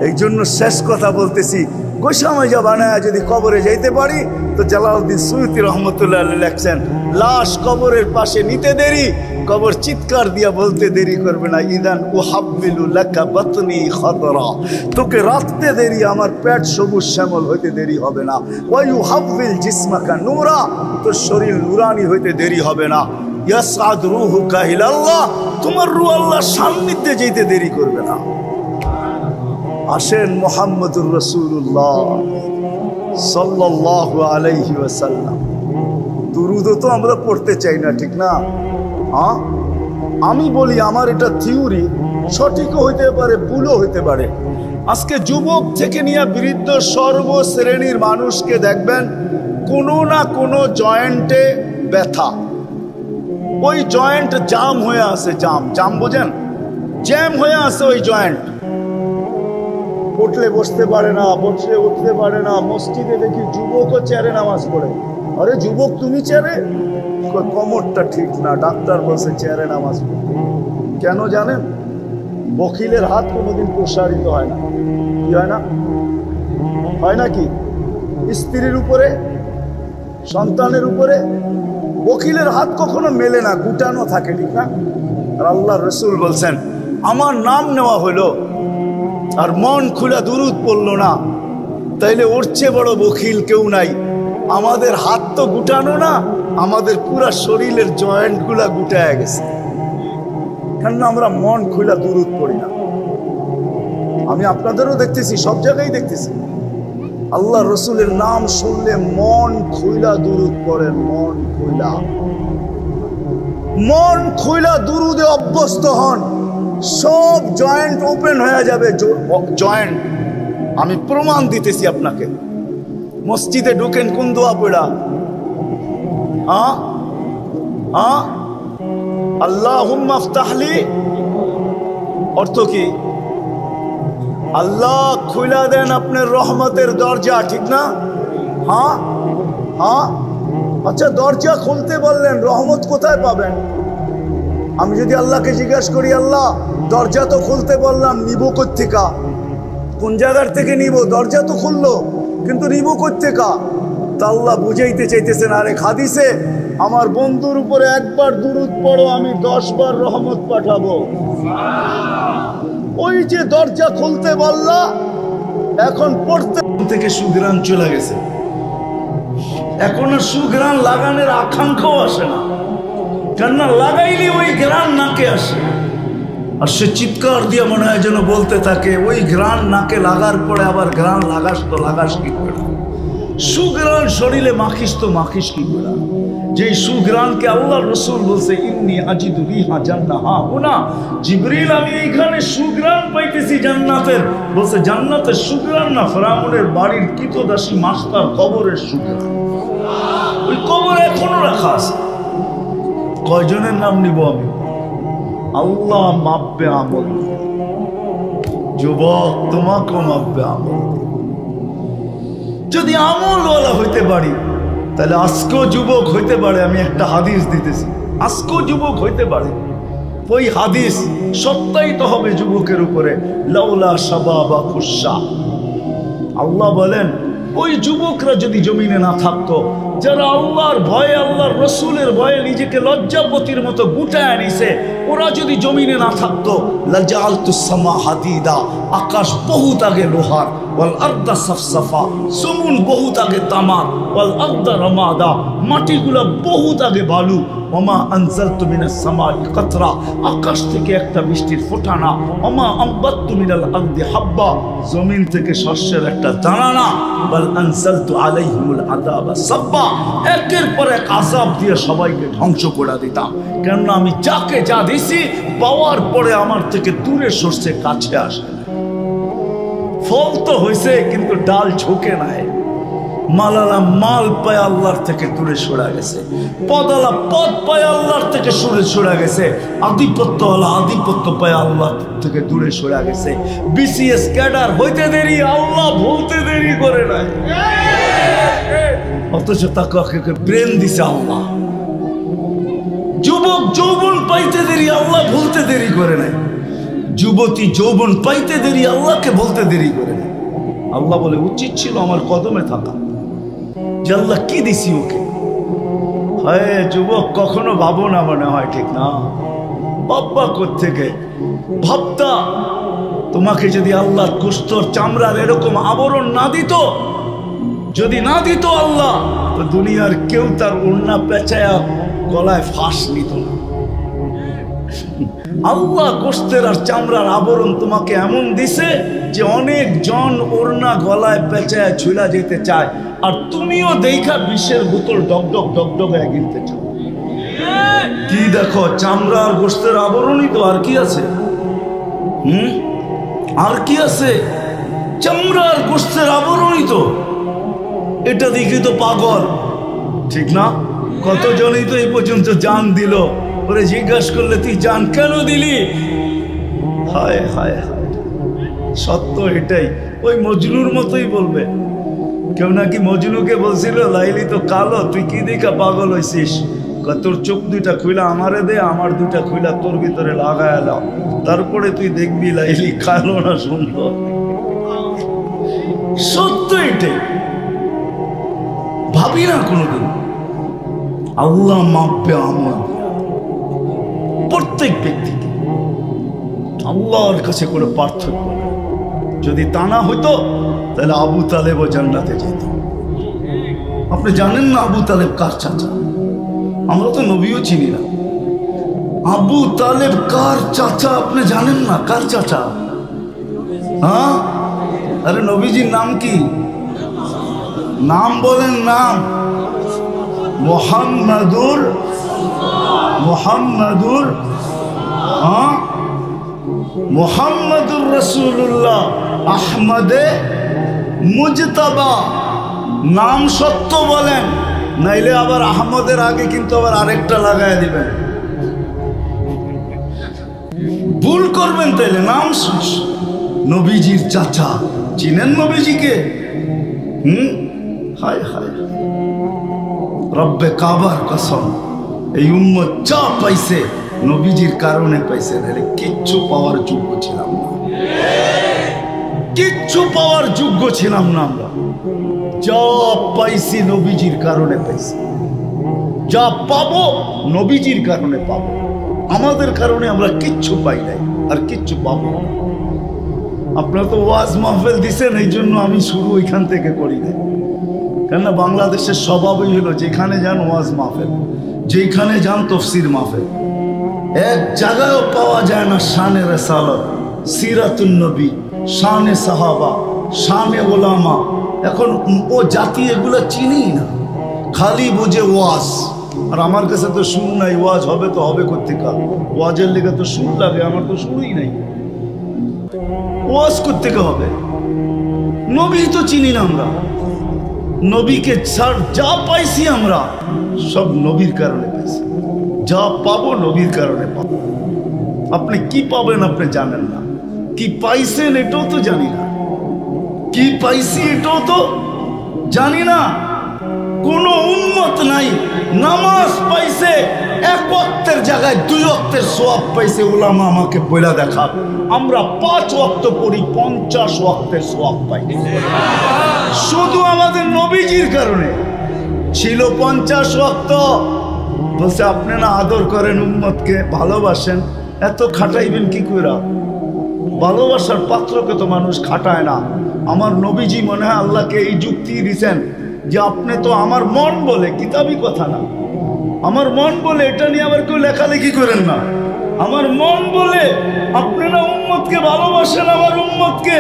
এই জন্য শেষ কথা বলতেছি, গোসামাইজা বানায় যদি কবরে যাইতে পারি তো জালালউদ্দিন সুয়ুতি রহমতুল্লাহ আলাইহি লেখছেন, লাশ কবরের পাশে নিতে দেরি, কবর চিৎকার দিয়া বলতে দেরি করবে না, ইদান উহাব্বিলু লাকা বাতনি খাদরা, তোকে রাখতে দেরি, আমার পেট সবুজ শ্যামল হইতে দেরি হবে না, ওয়া ইউহাব্বিল জিসমাকা নূরা, তোর শরীর নুরানি হইতে দেরি হবে না, ইয়াসআদ রূহুকা ইলাল্লাহ, তোমার রূহ আল্লাহর সান্নিধ্যে যেতে দেরি করবে না। আসেন মুহাম্মদুর রাসূলুল্লাহ সাল্লাল্লাহু আলাইহি ওয়াসাল্লাম, দুরূদ তো আমরা পড়তে চাই না, ঠিক না? হ্যাঁ, আমি বলি আমার এটা থিওরি, সঠিকও হইতে পারে ভুলও হইতে পারে। আজকে যুবক থেকে নিয়ে বৃদ্ধ সর্বশ্রেণীর মানুষকে দেখবেন কোনো না কোনো জয়েন্টে ব্যথা, ওই জয়েন্ট জাম হয়ে আছে, জাম বোঝেন, জ্যাম হয়ে আছে ওই জয়েন্ট, উঠলে বসতে পারে না, বসলে উঠতে পারে না। মসজিদে দেখি যুবকও চেয়ারে নামাজ পড়ে, আরে যুবক তুমি চেয়ারে, কোমরটা ঠিক না, ডাক্তার বলছে চেয়ারে নামাজ পড়তে। কেন জানেন? বকিলের হাত কোনোদিন প্রসারিত হয় না। কি হয় না? হয় নাকি? স্ত্রীর উপরে, সন্তানের উপরে বকিলের হাত কখনো মেলে না, গুটানো থাকে, ঠিক না? আর আল্লাহ রসুল বলছেন, আমার নাম নেওয়া হলো আর মন খুলা দুরূদ পড়লো না, তাইলে ওর চেয়ে বড় বকিল কেউ নাই। আমাদের হাত তো গুটানো না, আমাদের পুরা শরীরের জয়েন্ট গুলা গুটায় গেছে, কেন আমরা মন খুলা দুরূদ পড়ি না। আমি আপনাদেরও দেখতেছি, সব জায়গায় দেখতেছি, আল্লাহ রসুলের নাম শুনলে মন খুইলা দুরূদ পড়েন, মন খুইলা দুরূদে অভ্যস্ত হন, সব জয়েন্ট ওপেন হয়ে যাবে। জয়েন্ট আমি প্রমাণ দিতেছি আপনাকে। মসজিদে ঢুকেন কোন দোয়া পড়া? আল্লাহুম্মা ইফতাহলি, অর্থ কি? আল্লাহ খুইলা দেন আপনার রহমতের দরজা, ঠিক না? হ্যাঁ, আচ্ছা, দরজা খুলতে বললেন, রহমত কোথায় পাবেন? আমি যদি আল্লাহকে জিজ্ঞাসা করি, আল্লাহ দরজা তো খুলতে বললাম, নিব কোত্থেকা? কোন জায়গার থেকে নিব? দরজা তো খুললো, কিন্তু নিব কোত্থেকা? তা আল্লাহ বুঝাইতে চাইতেছেন আরেক হাদিসে, আমার বন্ধুর উপরে একবার দুরূদ পড়ো, আমি 10 বার রহমত পাঠাবো। ওই যে দরজা খুলতে বললা, এখন পড়তে থেকে সুঘ্রাণ চলে গেছে, এখন আর সুঘ্রাণ লাগানোর আকাঙ্ক্ষাও আসে না, কেননা লাগাইলে ওই ঘ্রাণ নাকে আসে। আর সে চিৎকার দিয়ে মনে হয় যেন বলতে থাকে, ওই ঘ্রাণ নাকে লাগার পরে আবার ঘ্রাণ লাগাস তো লাগাস কি করে, সুঘ্রাণ শরীরে মাখিস তো মাখিস কি করে। যে সুঘ্রাণকে আল্লাহ রসুল বলছে, ইন্নী আজিদু রিহা জান্নাহা হুনা, জিবরিল আমি এইখানে সুঘ্রাণ পাইতেছি জান্নাতের। বলছে জান্নাতের সুঘ্রাণ না, ফিরআউনের বাড়ির কৃতদাসী মাস্টার কবরের সুঘ্রাণ। ওই কবর এখনো রাখা আছে। কয়জনের নাম নিব আমি? আল্লাহ মাপবে আমল। যুবক তোমাকেও মাপবে আমল। যদি আমলওয়ালা হইতে পারি তাহলে আজকেও যুবক হইতে পারে। আমি একটা হাদিস দিতেছি, আজকেও যুবক হইতে পারে। ওই হাদিস সত্যায়িত হবে যুবকের উপরে। লাউলা শাবাবা খুশা, আল্লাহ বলেন ওই যুবকরা যদি জমিনে না থাকতো, যারা আল্লাহর ভয়ে আল্লাহর রসুলের ভয়ে নিজেকে লজ্জাপতির মতো গুটায় নিছে, ওরা যদি জমিনে না থাকতো, লাজালতুস সামা হাদিদা, আকাশ বহুত আগে লোহার, ওয়াল আরদা সাফসাফা, জমিন বহুত আগে তামার, ওয়াল আরদা রামাদা, মাটিগুলা বহুত আগে বালু, ওমা আনজালতু মিনাস সামাই কাতরা, আকাশ থেকে একটা বৃষ্টির ফোঁটা না, ওমা আম্বাততু মিনাল আরদি হাব্বা, জমিন থেকে শস্যের একটা দানা না, বাল আনজালতু আলাইহিমুল আযাবা সাব্বা, একের পর এক আযাব দিয়ে সবাইকে ধ্বংস করে দিতাম। কেননা আমি যাকে যা দিছি পাওয়ার পরে আমার থেকে দূরে সরছে, কাছে আসে না। ফল তো হয়েছে কিন্তু ডাল ঝুঁকে নাই। মালালা মাল পায় আল্লাহর থেকে দূরে সরে গেছে, পদালা পদ পায় আল্লাহর থেকে সরে গেছে, আধিপত্যওয়ালা আধিপত্য পায় আল্লাহর থেকে দূরে সরে গেছে। বিসিএস ক্যাডার হইতে দেরি, আল্লাহ ভুলতে দেরি করে নাই, অথচ তাকে ব্রেন দিছে আল্লাহ। যুবক যৌবন পাইতে দেরি, আল্লাহ ভুলতে দেরি করে নাই। যুবতী যৌবন পাইতে দেরি, আল্লাহকে বলতে দেরি করে নাই। আল্লাহ বলে উচিত ছিল আমার কদমে থাকা, যে আল্লাহ কি দিছি ওকে। হয় যুবক কখনো ভাবো না, মনে হয় ঠিক না, বাপ্পা কোত্থেকে ভাবতা। তোমাকে যদি আল্লাহ কুস্তর চামড়ার এরকম আবরণ না দিত, যদি না দিত আল্লাহ, তো দুনিয়ার কেউ তার ওড়না পেঁচায়া গলায় ফাঁস নিত না। আল্লাহ গোস্তের আর চামড়ার আবরণ তোমাকে এমন দিছে যে অনেক জন ওড়না গলায় পেঁচায় ঝুলা যেতে চায়, আর তুমিও দেখা বিষের বোতল ডগডগ ডগডগ গিলতে চাও। কি দেখো, চামড়া আর গোস্তের আবরণই তো, আর কি আছে? আর কি আছে? চামড়া আর গোস্তের আবরণই তো। এটা দেখি তো পাগল, ঠিক না? কতজনই তো এই পর্যন্ত জান দিল, ওরে জিজ্ঞাসা করলে তুই জান কেন দিলি? হায় হায় হায়, সত্য এটাই। ওই মজনুর মতোই বলবে। কেউ নাকি মজনুকে বলছিল, লাইলি তো কালো, তুই কি দেখা পাগল হয়েছিস? তোর চোখ দুইটা খুইলা আমারে দে, আমার দুইটা খুইলা তোর ভিতরে লাগায় এলাম, তারপরে তুই দেখবি লাইলি কালো না সুন্দর। সত্য এটাই, ভাবি না কোনোদিন। আল্লাহ মাপবে আমল প্রত্যেক ব্যক্তিকে, আল্লাহর কাছে কোনো পার্থক্য নেই। যদি তা না হইতো তাহলে আবু তালেবও জান্নাতে যেত। আপনি জানেন না আবু তালেব কার চাচা? আমরা তো নবীও চিনি না। আবু তালেব কার চাচা আপনি জানেন না? কার চাচা? হ্যাঁ, আরে নবীজির নাম কি? নাম বলেন, নাম মোহাম্মদুর মোহাম্মদুর রাসূলুল্লাহ আহমদে মুজতাবা। নাম সত্য বলেন, নাইলে আবার আহমদের আগে কিন্তু আবার আরেকটা লাগায় দিবেন, ভুল করবেন। তাইলে নাম নবীজির চাচা, চিনেন নবীজিকে? হায় হায়, রব্বে কাবার কসম, এই উম্মত যা পাইছে নবীজির কারণে পাইছে, নাহলে কিচ্ছু পাওয়ার যোগ্য ছিলাম না, কিচ্ছু পাওয়ার যোগ্য ছিলাম না আমরা। যা পাইছি নবীজির কারণে পাইছি, যা পাবো নবীজির কারণে পাবো। আমাদের কারণে আমরা কিচ্ছু পাই নাই, আর কিচ্ছু পাবো না। আপনারা তো ওয়াজ মাহফিল দিছেন, এই জন্য আমি শুরু ওইখান থেকে করি নাই। কেননা বাংলাদেশের স্বভাবই হলো যেখানে যান ওয়াজ মাহফিল, যেখানে যান তফসির মাহফিল। এক জায়গায়ও পাওয়া যায় না শানে রিসালাত, সিরাতুন নবী, শানে সাহাবা, শানে ওলামা। এখন ও জাতি এগুলো চিনি না, খালি বুঝে ওয়াজ। আর আমার কাছে তো সুর নাই, ওয়াজ হবে তো হবে কোত্থেকে? ওয়াজের লেগে তো সুর লাগে, আমার তো সুরই নাই, ওয়াজ কোত্থেকে হবে? নবী তো চিনি না আমরা। নবীকে ছাড় যা পাইছি আমরা সব নবীর কারণে পাইছি, যা পাবো নবীর কারণে পাবো। আপনি কি পাবেন আপনি জানেন না, কি পাইছেন এটাও তো জানি না, কি পাইছি এটাও তো জানি না। কোন উম্মত নাই নামাজ পাইছে এক ওয়াক্তের জায়গায় 2 ওয়াক্তের সওয়াব পাইছে, উলামা আমাকে বইলা দেখা। আমরা 5 ওয়াক্ত পড়ি, 50 ওয়াক্তের সওয়াব পাই, শুধু আমাদের নবীজির কারণে। ছিল 50 ওয়াক্ত, বলছে আপনি না আদর করেন উম্মতকে, ভালোবাসেন, এত খাটাইবেন কি করে? ভালোবাসার পাত্রকে তো মানুষ খাটায় না। আমার নবীজি মনে হয় আল্লাহকে এই যুক্তি দিছেন যে আপনি তো আমার মন বলে, কিতাবি কথা না, আমার মন বলে, এটা নিয়ে আবার কেউ লেখালেখি করেন না। আমার মন বলে আপনারা উম্মতকে ভালোবাসেন, আমার উম্মতকে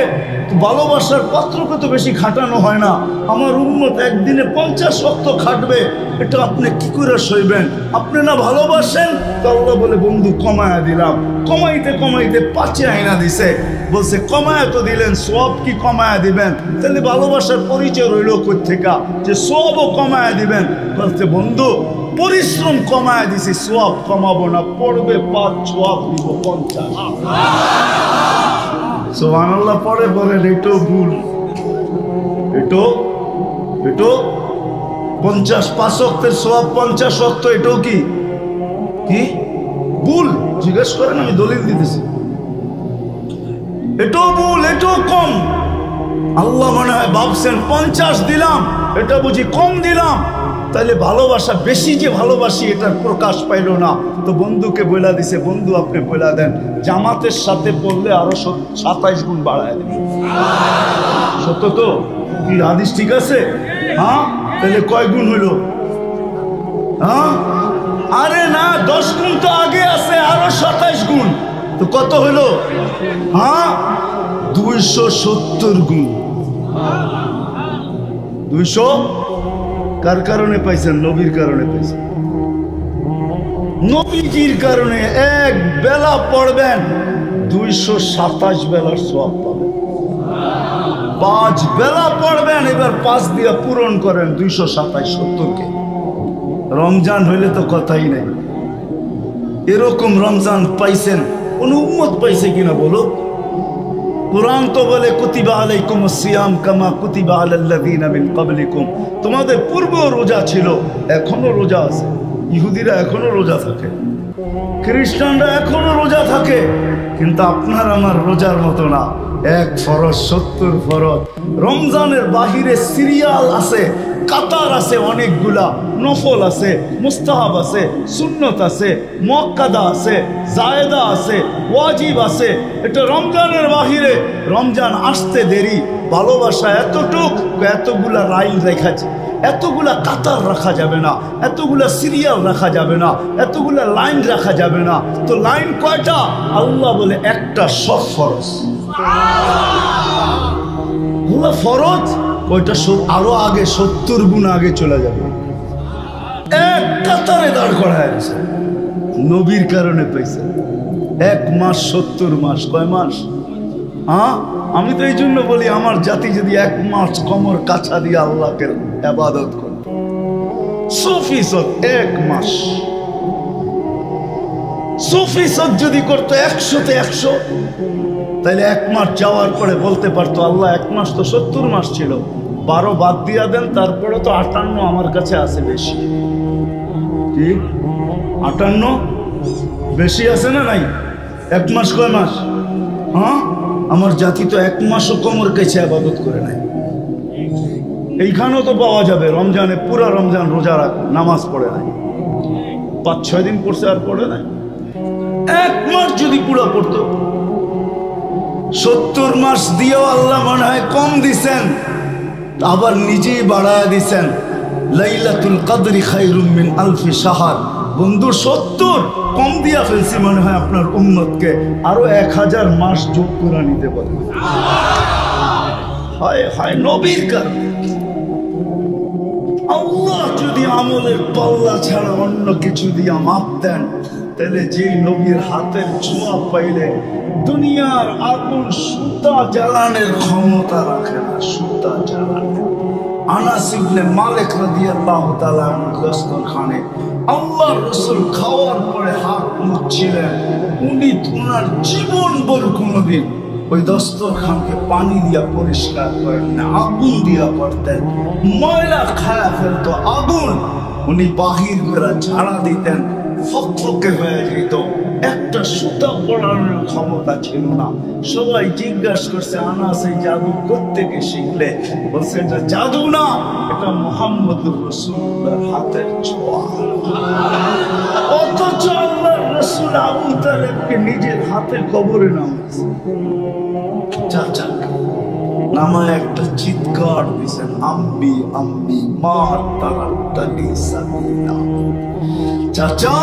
ভালোবাসার পাত্রকে তো বেশি খাটানো হয় না। আমার উম্মত একদিনে 50 ওয়াক্ত খাটবে, এটা আপনি কি করে সইবেন? আপনি না ভালোবাসেন তো আল্লাহ বলে বন্ধু কমায়া দিলাম। কমাইতে কমাইতে 5 আইনা দিছে, বলছে কমায়া তো দিলেন, সওয়াব কি কমায়া দিবেন? তাহলে ভালোবাসার পরিচয় রইল কোত্থেকে যে সওয়াবও কমায়া দিবেন? বলছে বন্ধু পরিশ্রম কমায় দিছি, সওয়াব কমাবো না, পড়বে 5, সওয়াব দিব 50। সুবহানাল্লাহ। পরে বলেন এটাও ভুল, এটাও 50 5 ওয়াক্তের সওয়াব 50 ওয়াক্ত, এটাও কি কি ভুল? জিজ্ঞেস করেন, আমি দলিল দিতেছি। এটাও ভুল, এটাও কম। আল্লাহ মনে হয় ভাবছেন 50 দিলাম, এটা বুঝি কম দিলাম, তাহলে ভালোবাসা বেশি যে ভালোবাসি এটার প্রকাশ পাইল না। তো বন্ধুকে বইলা দিছে, বন্ধু আপনি বইলা দেন জামাতের সাথে পড়লে আরো 27 গুণ বাড়ায় দেবে। সত্য তো? কি হাদিস ঠিক আছে? হ্যাঁ, তাহলে কয় গুণ হইল? হ্যাঁ, আরে না, 10 গুণ তো আগে আছে, আরো 27 গুণ, তো কত হইল? হ্যাঁ, 270 গুণ। 200 কার কারণে পাইছেন? নবীর কারণে পাইছেন। নবীজির কারণে এক বেলা পড়বেন 227 বেলার সওয়াব পাবেন। 5 বেলা পড়বেন, এবার 5 দিয়ে পূরণ করেন 227, 70কে। রমজান হইলে তো কথাই নাই। এরকম রমজান পাইছেন কোন উম্মত পাইছে কিনা বলো? কুরআন তো বলে কুতিবা আলাইকুমুস সিয়াম কামা কুতিবা আলাল্লাযিনা মিন ক্বাবলিকুম। তোমাদের পূর্বেও রোজা ছিল, এখনো রোজা আছে। ইহুদিরা এখনো রোজা থাকে, খ্রিস্টানরা এখনো রোজা থাকে, কিন্তু আপনার আমার রোজার মতো না। 1 ফরজ 70 ফরজ। রমজানের বাহিরে সিরিয়াল আছে, কাতার আছে, অনেকগুলা নফল আছে, মুস্তাহাব আছে, সুন্নত আছে, মুআক্কাদা আছে, জায়েদা আছে, ওয়াজিব আছে। এটা রমজানের বাহিরে। রমজান আসতে দেরি, ভালোবাসা এতটুক, এতগুলা লাইন রেখেছে, এতগুলা কাতার রাখা যাবে না, এতগুলা সিরিয়াল রাখা যাবে না, এতগুলা লাইন রাখা যাবে না। তো লাইন কয়টা? আল্লাহ বলে একটা, সব ফরজ। ফরজ কয়টা? আরো আগে 70 গুণ আগে চলে যাবে। এক কাতারে দাঁড় করায় আছে, নবীর কারণে পাইছে। 1 মাস 70 মাস, কয় মাস? হ্যাঁ, আমি তো এই জন্য বলি আমার জাতি যদি 1 মাস কোমর কাছা দিয়ে আল্লাহকে ইবাদত করে, সুফিসত 1 মাস, সুফিসত যদি করতো 100-তে 100, তাহলে 1 মাস যাওয়ার পরে বলতে পারতো আল্লাহ 1 মাস তো 70 মাস ছিল, 12 বাদ দিয়া দেন, তারপরে তো 58 আমার কাছে আছে বেশি। ঠিক 58 বেশি আছে না নাই? 1 মাস কয় মাস? হ্যাঁ, আমার জাতি তো 1 মাসও কোমর কাছে ইবাদত করে নাই। এইখানেও তো পাওয়া যাবে রমজানে পুরা রমজান রোজা রাখ, নামাজ পড়ে নাই, 5-6 দিন পড়ছে আর পড়ে নাই। 1 মাস যদি পুরা পড়তো, 70 মাস দিয়েও আল্লাহ মনে হয় কম দিছেন, আবার নিজেই বাড়ায় দিছেন। লাইলাতুল কদরি খায়রুম মিন আলফি শাহর। বন্ধু 70 কম দিয়া ফেলছি মনে হয় আপনার উম্মতকে, আরো 1000 মাস যোগ করে নিতে পারে। হায় হায়, নবীর কারণে। আল্লাহ যদি আমলের পাল্লা ছাড়া অন্য কিছু দিয়া মাপ দেন, তাহলে যে নবীর হাতের ছোঁয়া পাইলে দুনিয়ার আগুন সুতা জ্বালানোর ক্ষমতা রাখে না, সুতা জ্বালানো। আনাস ইবনে মালিক রাদিয়াল্লাহু তাআলা দস্তরখানে আল্লাহর রাসূল খাওয়ার পরে হাত মুছছিলেন, উনি ওনার জীবন ভর কোনোদিন ওই দস্তরখানকে পানি দিয়া পরিষ্কার করেন না, আগুন দিয়া করতেন। ময়লা খায়া ফেলতো আগুন, উনি বাহির করে ঝাড়া দিতেন, ফকফকে হয়ে যেত। একটা সুতা পড়ানোর ক্ষমতা ছিল না। সবাই জিজ্ঞাসা করছে, আনাস এই জাদু কোত্থেকে শিখলে? বলছে এটা জাদু না, এটা মুহাম্মদুর রাসূলুল্লাহর হাতের ছোঁয়া। অথচ আল্লাহর রাসূল আবু তালেবকে নিজের হাতে কবরে নামাইছে। চাচা নামায় একটা চিৎকার দিয়েছেন, আম্মি আম্মি মা তারাক্তানি সাবিলা। চাচা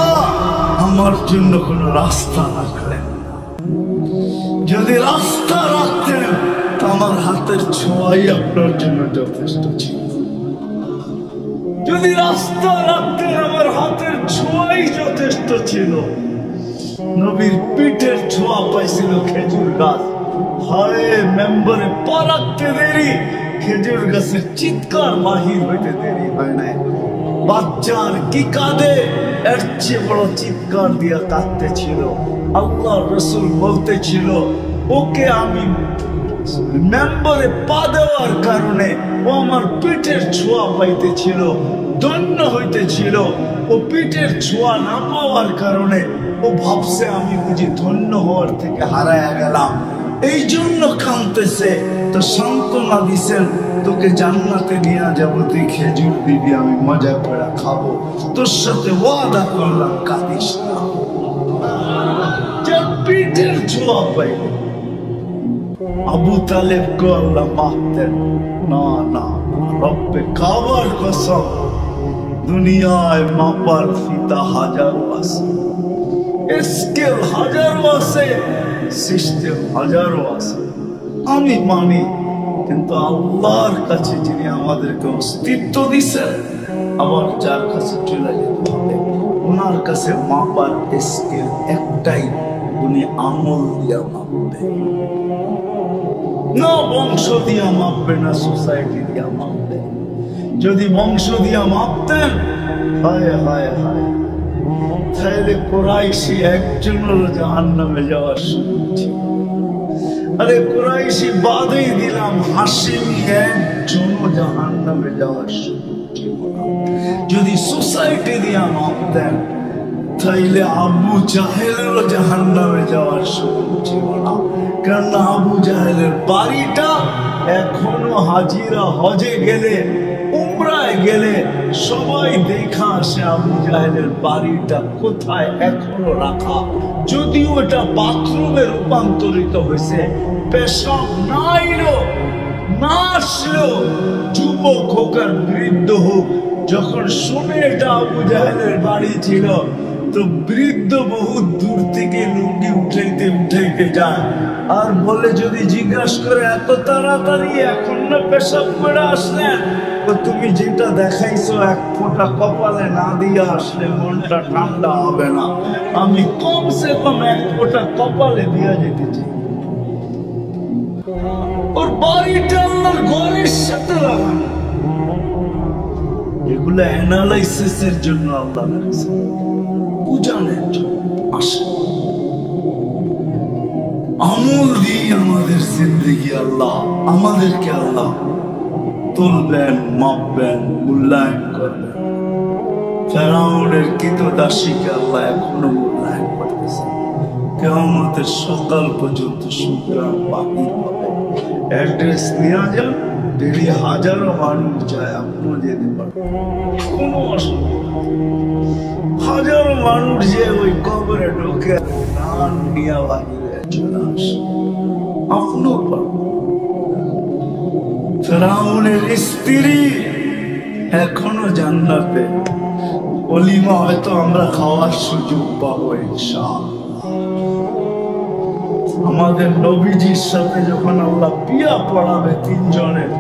আমার জন্য কোনো রাস্তা রাখলেন না, যদি রাস্তা রাখতেন তো আমার হাতের ছোঁয়াই আপনার জন্য যথেষ্ট ছিল। যদি রাস্তা রাখতেন আমার হাতের ছোঁয়াই যথেষ্ট ছিল। নবীর পিঠের ছোঁয়া পাইছিল খেজুর গাছ। হায় মেম্বারে পা রাখতে দেরি, খেজুর গাছের চিৎকার বাহির হইতে দেরি হয় নাই। বাচ্চার কি কাঁদে, এর চেয়ে বড় চিৎকার দিয়া কাঁদতে ছিল। আল্লাহ রাসূল বলতেছিল, ওকে আমি মেম্বারে পা দেওয়ার কারণে ও আমার পিঠের ছোঁয়া পাইতেছিল, ধন্য হইতেছিল। ও পিঠের ছোঁয়া না পাওয়ার কারণে ও ভাবছে আমি বুঝি ধন্য হওয়ার থেকে হারায়া গেলাম, এই জন্য কাঁদতেছে। তো সান্ত্বনা দিছেন, তোকে জান্নাতে নিয়ে যাবো, তুই খেজুর দিবি, আমি মজা করে খাবো, তোর সাথে ওয়াদা করলাম কাঁদিস না। যার পিঠের ছোঁয়া পাইল আবু তালেবকে আল্লাহ মাফ দেন না। না, রব্বে কাবার কসম, দুনিয়ায় মাপার ফিতা হাজারো আছে, স্কেল হাজারো আছে, সিস্টেম হাজারো আছে, আমি মানি। কিন্তু আল্লাহর কাছে যিনি আমাদেরকে অস্তিত্ব দিচ্ছেন, আবার যার কাছে চলে যেতে হবে, ওনার কাছে মাপার স্কেল একটাই, উনি আমল দিয়া মাপবে না, বংশ দিয়া মাপবে না, সোসাইটি দিয়া মাপবে। যদি বংশ দিয়া মাপতেন, হায় হায় হায়, তাহলে কুরাইশি একজনেরও জাহান্নামে যাওয়ার সুযোগ ছিল। আরে কুরাইশি বাদই দিলাম, হাশিমি একজনও জাহান্নামে যাওয়ার সুযোগ ছিল না। যদি সোসাইটি দিয়া মাপতেন, তাইলে আবু জাহেলেরও জাহান্নামে যাওয়ার সুযোগ ছিল না। কারণ আবু জাহেলের বাড়িটা এখনো হাজিরা হজে গেলে, উমরায় গেলে সবাই দেখা আসে আবু জাহেলের বাড়িটা কোথায় এখনো রাখা। যদিও এটা বাথরুমে রূপান্তরিত হয়েছে, পেশাব নাই না আসলেও যুবক হোক আর বৃদ্ধ হোক, যখন শুনে এটা আবু জাহেলের বাড়ি ছিল, তো বৃদ্ধ বহুত দূর থেকে লুঙ্গি উঠাইতে উঠাইতে যায়, আর বলে যদি জিজ্ঞাসা করে এত তাড়াতাড়ি এখন না পেশাব করে আসলেন, তো তুমি যেটা দেখাইছো এক ফোঁটা কপালে না দিয়ে আসলে মনটা ঠান্ডা হবে না, আমি কমসে কম এক ফোঁটা কপালে দিয়ে যেতে চাই। ওর বাড়িটা আল্লাহর ঘরের সাথে লাগানো, এগুলো অ্যানালাইসিসের জন্য আল্লাহ রাখছে, বুঝানোর জন্য আসে। আমল দিয়ে আমাদের জিন্দেগি আল্লাহ আমাদেরকে আল্লাহ তুলবেন, মাপবেন, মূল্যায়ন করবেন। ফেরাউনের কৃতদাসীকে আল্লাহ এখনো মূল্যায়ন করতেছে। কিয়ামতের সকাল পর্যন্ত সুতরাং বাহির হবে। অ্যাড্রেস নিয়ে যান, ডেলি হাজারো মানুষ যায়, আপনিও যেতে পারেন, কোনো অসুবিধা। হাজারো মানুষ যে ওই কবরে ঢোকে নান নিয়া বাহিরে চলে আসে, আপনিও পারেন। ফেরাউনের স্ত্রী এখনো জান্নাতে, ওলিমা হয়তো আমরা খাওয়ার সুযোগ পাবো ইনশাআল্লাহ। আমাদের নবীজির সাথে যখন আল্লাহ বিয়া পড়াবে তিনজনের,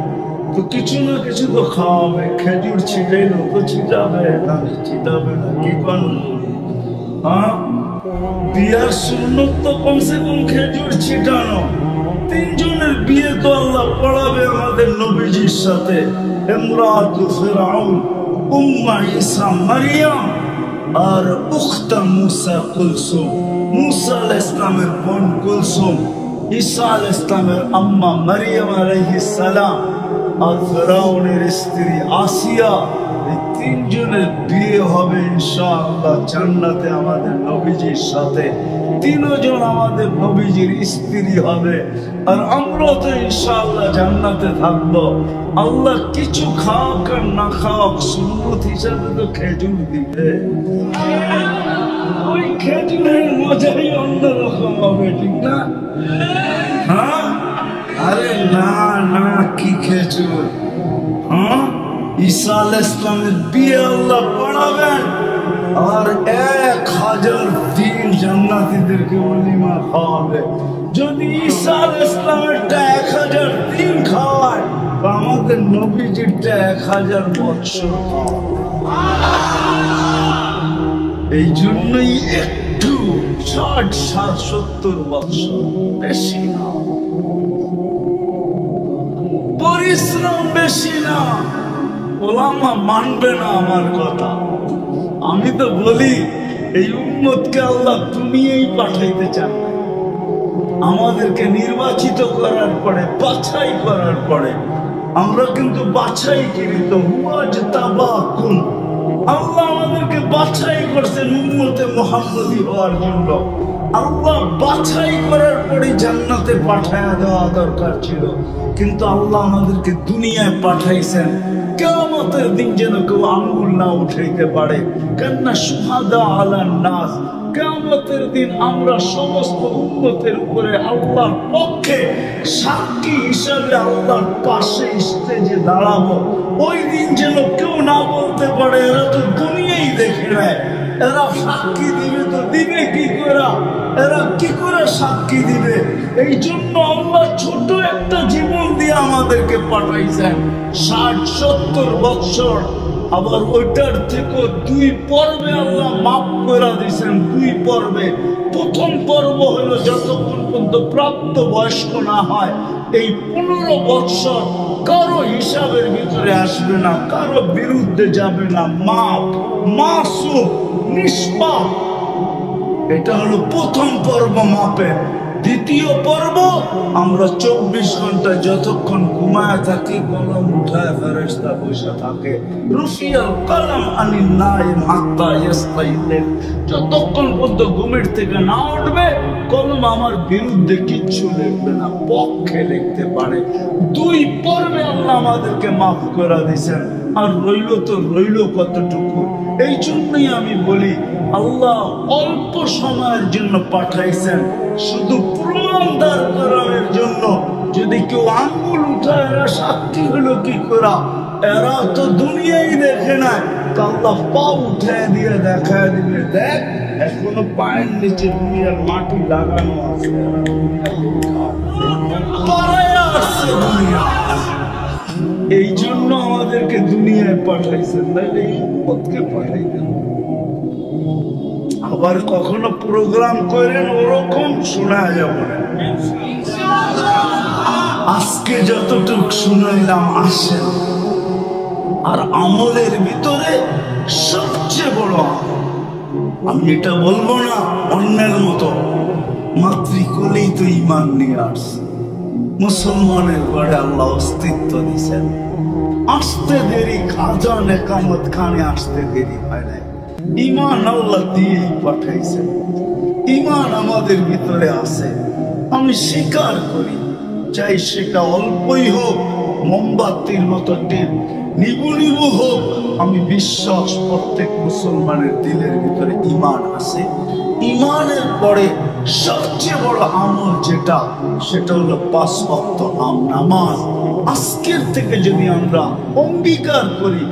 তো কিছু না কিছু তো খাওয়াবে। খেজুর ছিটাইল তো ছিটাবে, না ছিটাবে না, কি করুন? হ্যাঁ, বিয়ার সুন্নত তো কমসে কম খেজুর ছিটানো। তিনজনের বিয়ে তো আল্লাহ পড়াবে আমাদের নবীজির সাথে। ইমরাতু ফিরআউন, উম্মা ঈসা মারিয়াম, আর উখতা মুসা কুলসুম। মুসা আলাইহিস সালামের বোন কুলসুম, ঈসা আলাইহিস সালামের আম্মা মারিয়াম আলাইহিস সালাম, আর ফিরআউনের স্ত্রী আসিয়া। এই তিনজনের বিয়ে হবে ইনশাআল্লাহ জান্নাতে আমাদের নবীজির সাথে। তিনজন আমাদের নবীজির স্ত্রী হবে, আর আমরাও তো ইনশাআল্লাহ জান্নাতে থাকবো। আল্লাহ কিছু খাওয়াক আর না খাওয়াক, সুন্নত হিসাবে তো খেজুর দিবে। ওই খেজুরের মজাই অন্যরকম হবে, ঠিক না? হ্যাঁ, আরে না না, কি খেজুর? হ্যাঁ, ঈসা আলাইহিস সালামের বিয়ে আল্লাহ পড়াবেন, আর 1000 দিন জান্নাতীদেরকে ওলিমা খাওয়াবে। যদি ঈসা আলাইহিস সালামেরটা 1000 দিন খাওয়ায়, আমাদের নবীজিরটা 1000 বছর খাওয়াবে। এই জন্যই একটু 60-70 বছর, বেশি না, পরিশ্রম বেশি না। ওলামা মানবে না আমার কথা। আমি তো বলি এই উম্মতকে আল্লাহ দুনিয়ায় পাঠাইতে চান না, আমাদেরকে নির্বাচিত করার পরে, বাছাই করার পরে। আমরা কিন্তু বাছাই কৃত, হুয়াজতাবাকুম। আল্লাহ আমাদেরকে বাছাই করছেন উম্মতে মুহাম্মদী হওয়ার জন্য। আল্লাহ বাছাই করার পরে জান্নাতে পাঠায়া দেওয়া দরকার ছিল, কিন্তু আল্লাহ আমাদেরকে দুনিয়ায় পাঠাইছেন কিয়ামতের দিন যেন কেউ আঙ্গুল না উঠাইতে পারে। কান্না শুহাদা আলান নাস, কিয়ামতের দিন আমরা সমস্ত উম্মতের উপরে আল্লাহর পক্ষে সাক্ষী হিসাবে আল্লাহর পাশে স্টেজে দাঁড়াবো। ওই দিন যেন কেউ না বলতে পারে এরা তো দুনিয়াই দেখে নেয়, এরা সাক্ষী দিবে তো দিবে কি করে, এরা কি করে সাক্ষী দিবে? এই জন্য আল্লাহ ছোট একটা জীবন দিয়ে আমাদেরকে পাঠাইছেন 60-70 বছর। আবার ওইটার থেকে 2 পর্বে আল্লাহ মাফ করে দিয়েছেন। 2 পর্বে, প্রথম পর্ব হলো যতক্ষণ পর্যন্ত প্রাপ্ত বয়স্ক না হয়, এই 15 বছর কারো হিসাবের ভিতরে আসবে না, কারো বিরুদ্ধে যাবে না, মাফ, মাসুম, নিষ্পাপ। এটা হলো প্রথম পর্ব মাপের। দ্বিতীয় পর্ব, আমরা 24 ঘন্টা যতক্ষণ ঘুমায় থাকি কলম উঠায় ফেরেশতা বসে থাকে। রুফিয়াল কলম আনিন নাইম হাত্তা ইস্তাইকিজ। যতক্ষণ পর্যন্ত ঘুমের থেকে না উঠবে, কলম আমার বিরুদ্ধে কিচ্ছু লিখবে না, পক্ষে লিখতে পারে। 2 পর্বে আল্লাহ আমাদেরকে মাফ করে দিয়েছেন, আর রইল তো রইল কতটুকু। এই জন্যই আমি বলি আল্লাহ অল্প সময়ের জন্য পাঠাইছেন, শুধু প্রমাণ দাঁড় করানোর জন্য। যদি কেউ আঙ্গুল উঠায় এরা সাক্ষী হলো কি করা, এরা তো দুনিয়াই দেখে না, আল্লাহ পা উঠে দিয়ে দেখায় দিবে, দেখ এখনো পায়ের নিচে দুনিয়ার মাটি লাগানো আছে, এই জন্য আমাদেরকে দুনিয়ায় পাঠাইছেন, নাইলে এই উম্মতকে পাঠাইতেন। আবার কখনো প্রোগ্রাম করেন ওরকম শোনা যাবে না। আজকে যতটুক শুনাইলাম আসেন, আর আমলের ভিতরে সবচেয়ে বড়, আমি এটা বলবো না অন্যের মতো, মাতৃকুলেই তো ইমান নিয়ে আসছে। মুসলমানের ঘরে আল্লাহ অস্তিত্ব দিচ্ছেন, আসতে দেরি, আযান ইকামত খানে আসতে দেরি হয় না। ঈমান আল্লাহ দিয়েই পাঠাইছেন, ঈমান আমাদের ভিতরে আছে। আমি স্বীকার করি, চাই সেটা অল্পই হোক, মোমবাতির মতো নিবু নিবু হোক, আমি বিশ্বাস প্রত্যেক মুসলমানের দিলের ভিতরে ঈমান আছে। ঈমানের পরে সবচেয়ে বড় আমল যেটা, সেটা হলো 5 ওয়াক্ত নামাজ। আজকের থেকে যদি আমরা অঙ্গীকার করি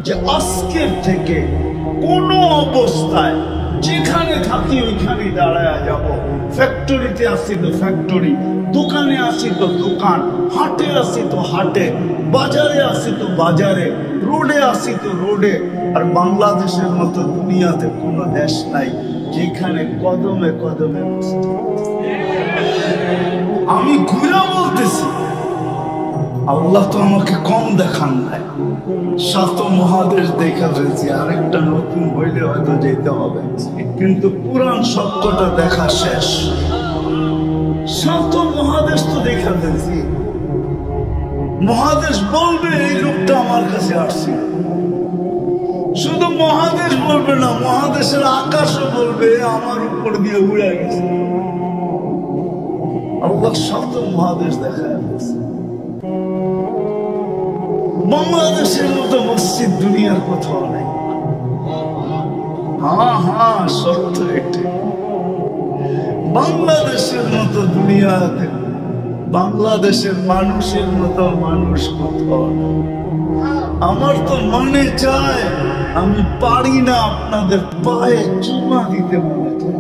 যে আজকের থেকে কোন অবস্থায় যেখানে থাকি ওইখানে দাঁড়ায় যাব, ফ্যাক্টরিতে আসি তো ফ্যাক্টরি, দোকানে আসি তো দোকান, হাটে আসি তো হাটে, বাজারে আসি তো বাজারে, রোডে আসি তো রোডে। আর বাংলাদেশের মতো দুনিয়াতে কোনো দেশ নাই যেখানে কদমে কদমে আমি ঘুরা বলতেছি। আল্লাহ তো আমাকে কম দেখান নাই, 7 মহাদেশ দেখা ফেলছি, আরেকটা নতুন হইলে হয়তো যেতে হবে, কিন্তু পুরান সবকটা দেখা শেষ। 7 মহাদেশ তো দেখা ফেলছি। মহাদেশ বলবে এই লোকটা আমার কাছে আসছিল, শুধু মহাদেশ বলবে না, মহাদেশের আকাশও বলবে আমার উপর দিয়ে উড়ে গেছে। আল্লাহ 7 মহাদেশ দেখা ফেলছে। বাংলাদেশের মতো মসজিদ দুনিয়ার কোথাও নেই। হ্যাঁ সত্য এটা, বাংলাদেশের মতো দুনিয়াতে, বাংলাদেশের মানুষের মতো মানুষ কোথাও নেই। আমার তো মনে চায়, আমি পারি না আপনাদের পায়ে চুমা দিতে, মনে চায়।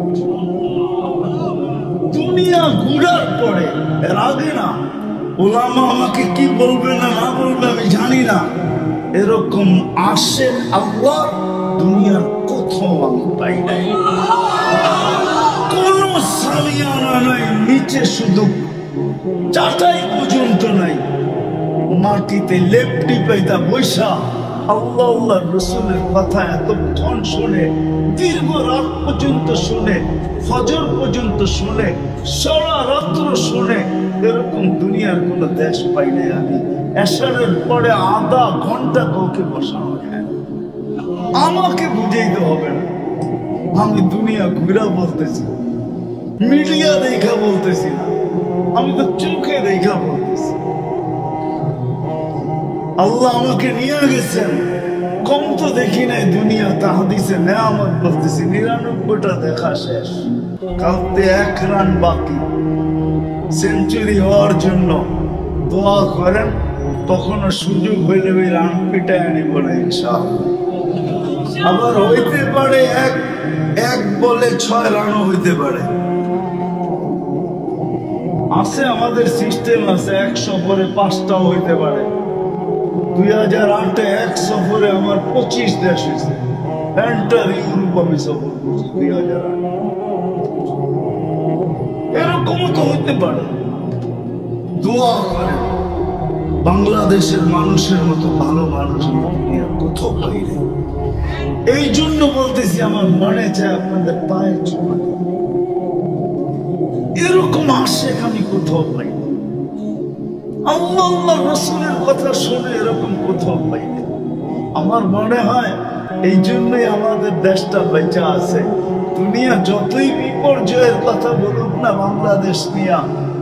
দুনিয়া ঘুরার পরে, এর আগে না, ওলামা আমাকে কি বলবে না না বলবে আমি জানি না, এরকম আসে আল্লাহ দুনিয়ার কোথাও আমি পাই নাই। কোন সামিয়ানা নাই, নিচে শুধু চাটাই পর্যন্ত নাই, মাটিতে লেপটি পাইতা বৈশা আল্লাহ আল্লাহ রসুলের কথা এতক্ষণ শুনে, দীর্ঘ রাত পর্যন্ত শুনে, ফজর পর্যন্ত শুনে, সারা রাত্র শুনে, এরকম দুনিয়ার কোন দেশ পাই নাই আমি। এশারের পরে আধা ঘন্টা কাউকে বসানো যায় না। আমাকে বুঝাইতে হবে না, আমি দুনিয়া ঘুরা বলতেছি, মিডিয়া দেখা বলতেছি না, আমি তো চোখে দেখা বলতেছি। আল্লাহ আমাকে নিয়ে গেছেন, কম তো দেখি নাই দুনিয়া, তাহাদিসে নেয়ামত বলতেছি, 99টা দেখা শেষ, কালকে 1 রান বাকি। সেঞ্চুরি হওয়ার জন্য দোয়া করেন, তখনও সুযোগ হইলে ওই রান পিটায় আনিব না ইনশাআল্লাহ। আবার হইতে পারে এক বলে 6 রানও হইতে পারে, আছে আমাদের সিস্টেম আছে, 1 সফরে 5টাও হইতে পারে। 2008-এ 1 সফরে আমার 25 দেশ হয়েছে, এন্টার ইউরোপ আমি সফর করছি 2008। এরকমও তো হইতে পারে। দোয়া করেন, বাংলাদেশের মানুষের মতো ভালো মানুষ দুনিয়ার কোথাও পাই নাই। এই জন্য বলতেছি, আমার মনে চায় আপনাদের পায়ে চুমা দিতে। এরকম আশেক আমি কোথাও পাই না। আল্লাহ আল্লাহ রসুলের কথা শুনে এরকম কোথাও পাই না। আমার মনে হয় এই জন্যই আমাদের দেশটা বেঁচে আছে। দুনিয়া যতই বিপর্যয়ের কথা বলুক না বাংলাদেশ নিয়ে,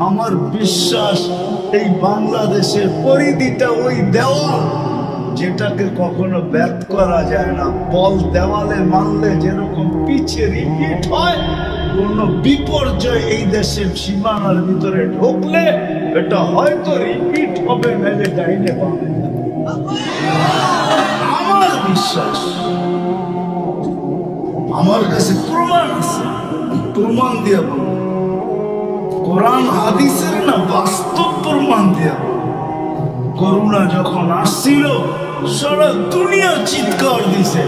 আমার বিশ্বাস এই বাংলাদেশের পরিধিটা ওই দেওয়াল যেটাকে কখনো ব্যর্থ করা যায় না। বল দেওয়ালে মারলে যেরকম পিছে রিপিট হয়, কোন বিপর্যয় এই দেশের সীমানার ভিতরে ঢুকলে এটা হয়তো রিপিট হবে, নাহলে ডাইনে পাবে। আমার বিশ্বাস, আমার কাছে প্রমাণ আছে, প্রমাণ দিয়ে বলবো, কোরআন হাদিসের না বাস্তব প্রমাণ দিয়ে। করোনা যখন আসছিল সারা দুনিয়া চিৎকার দিছে,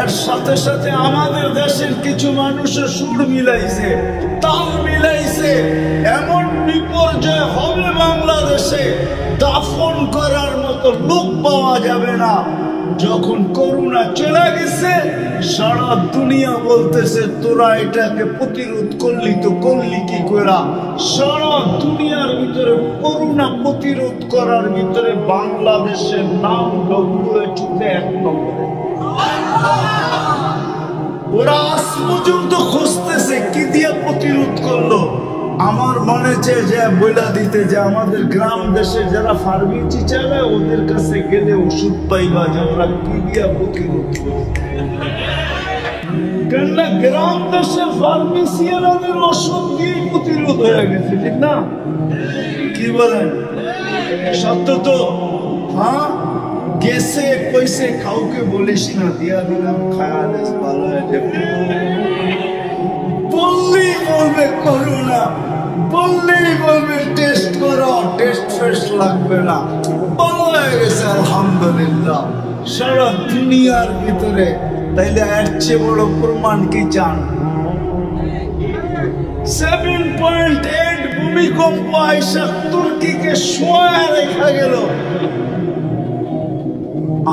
এর সাথে সাথে আমাদের দেশের কিছু মানুষের সুর মিলাইছে, তাল মিলাইছে। এমন বিপর্যয় হবে বাংলাদেশে, দাফন করার মতো লোক পাওয়া যাবে না। যখন করোনা চলে গেছে, সারা দুনিয়া বলতেছে তোরা এটাকে প্রতিরোধ করলি তো করলি কি করে। সারা দুনিয়ার ভিতরে করোনা প্রতিরোধ করার ভিতরে বাংলাদেশের নাম WHO-তে 1 নম্বরে। ওরা আজ পর্যন্ত খুঁজতেছে কি দিয়ে প্রতিরোধ করলো, আমার মনে চেয়ে যে বইলা দিতে যে আমাদের গ্রাম দেশে যারা ফার্মেসি চালায় ওদের কাছে গেলে ওষুধ পাইবা যে ওরা কি দিয়া প্রতিরোধ কেননা গ্রাম দেশের ফার্মেসিয়ানদের ওষুধ দিয়ে প্রতিরোধ হয়ে গেছে, ঠিক না? কি বলেন? সত্য তো? হ্যাঁ, গেছে কইছে কাউকে বলিস না, দিয়া দিলাম খায়ালিস ভালো হয়ে যাবে। বললেই বলবে করো না, বললেই বলবে টেস্ট করো, টেস্ট ফেস্ট লাগবে না, ভালো হয়ে গেছে আলহামদুলিল্লাহ সারা দুনিয়ার ভিতরে। তাইলে এর চেয়ে বড় প্রমাণ কি চান? 7.8 ভূমিকম্প আইসা তুর্কিকে শোয়া রেখা গেল।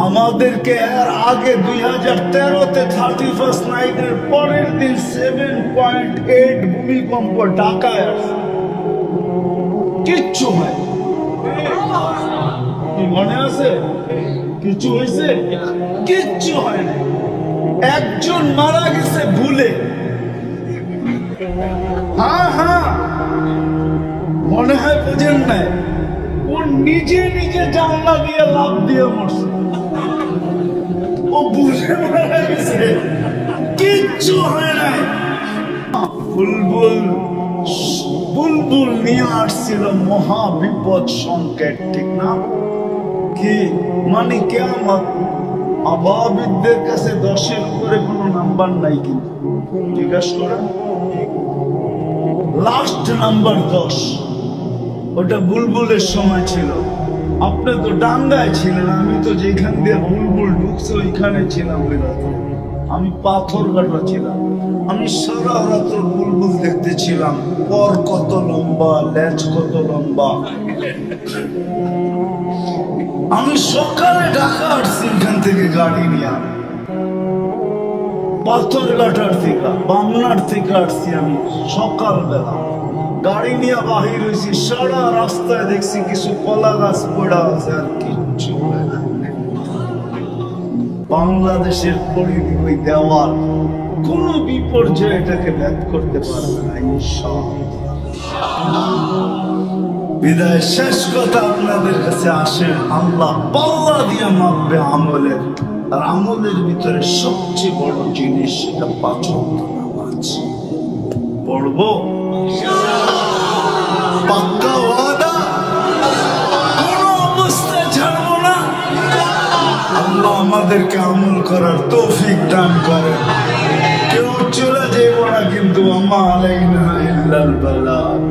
আমাদেরকে এর আগে 2013-তে 31st নাইটের পরের দিন 7.8 ভূমিকম্প ঢাকায় আসে, কিচ্ছু হয় কি মনে আছে? কিছু হয়েছে? কিচ্ছু হয় না। একজন মারা গেছে ভুলে। হ্যাঁ হ্যাঁ, মনে হয় বুঝেন নাই, ও নিজে নিজে জানলা দিয়ে লাভ দিয়ে মরছে, ও বুঝে মারা গেছে, কিচ্ছু হয় নাই। বুলবুল নিয়ে আসছিল মহা বিপদ সংকেত, ঠিক না? কি মানে কিয়ামত। আবহাওয়াবিদদের কাছে 10-এর উপরে কোনো নাম্বার নাই, কিন্তু জিজ্ঞাসা করেন লাস্ট নাম্বার 10, ওটা বুলবুলের সময় ছিল। আপনি তো ডাঙ্গায় ছিলেন, আমি তো যেখান দিয়ে বুলবুল ঢুকছে ওইখানে ছিলাম। ওই রাত্রে আমি পাথর কাটা ছিলাম। আমি সারা রাত্র বুলবুল দেখতেছিলাম, পর কত লম্বা, লেজ কত লম্বা। আমি সকালে ঢাকা আসছি এখান থেকে গাড়ি নিয়ে, পাথর কাটার থেকে বামনার থেকে আসছি আমি সকালবেলা গাড়ি নিয়ে বাহির হয়েছি। সারা রাস্তায় দেখছি কিছু কলা গাছ পড়া আছে, আর কিচ্ছু হয় না। বাংলাদেশের পরিধি ওই দেওয়াল, কোন বিপর্যয় এটাকে ভেদ করতে পারবে না ইনশাআল্লাহ। বিদায় শেষ কথা আপনাদের কাছে আসে, আল্লাহ পাল্লা দিয়ে মাপবে আমলের, আর আমলের ভিতরে সবচেয়ে বড় জিনিস সেটা 5 ওয়াক্ত নামাজ। পড়বো পাক্কা ওয়াদা, কোন অবস্থায় ছাড়বো না। আল্লাহ আমাদেরকে আমল করার তৌফিক দান করে। কেউ চলে যাইব না, কিন্তু আমা আলাইনা ইল্লাল বালাগ।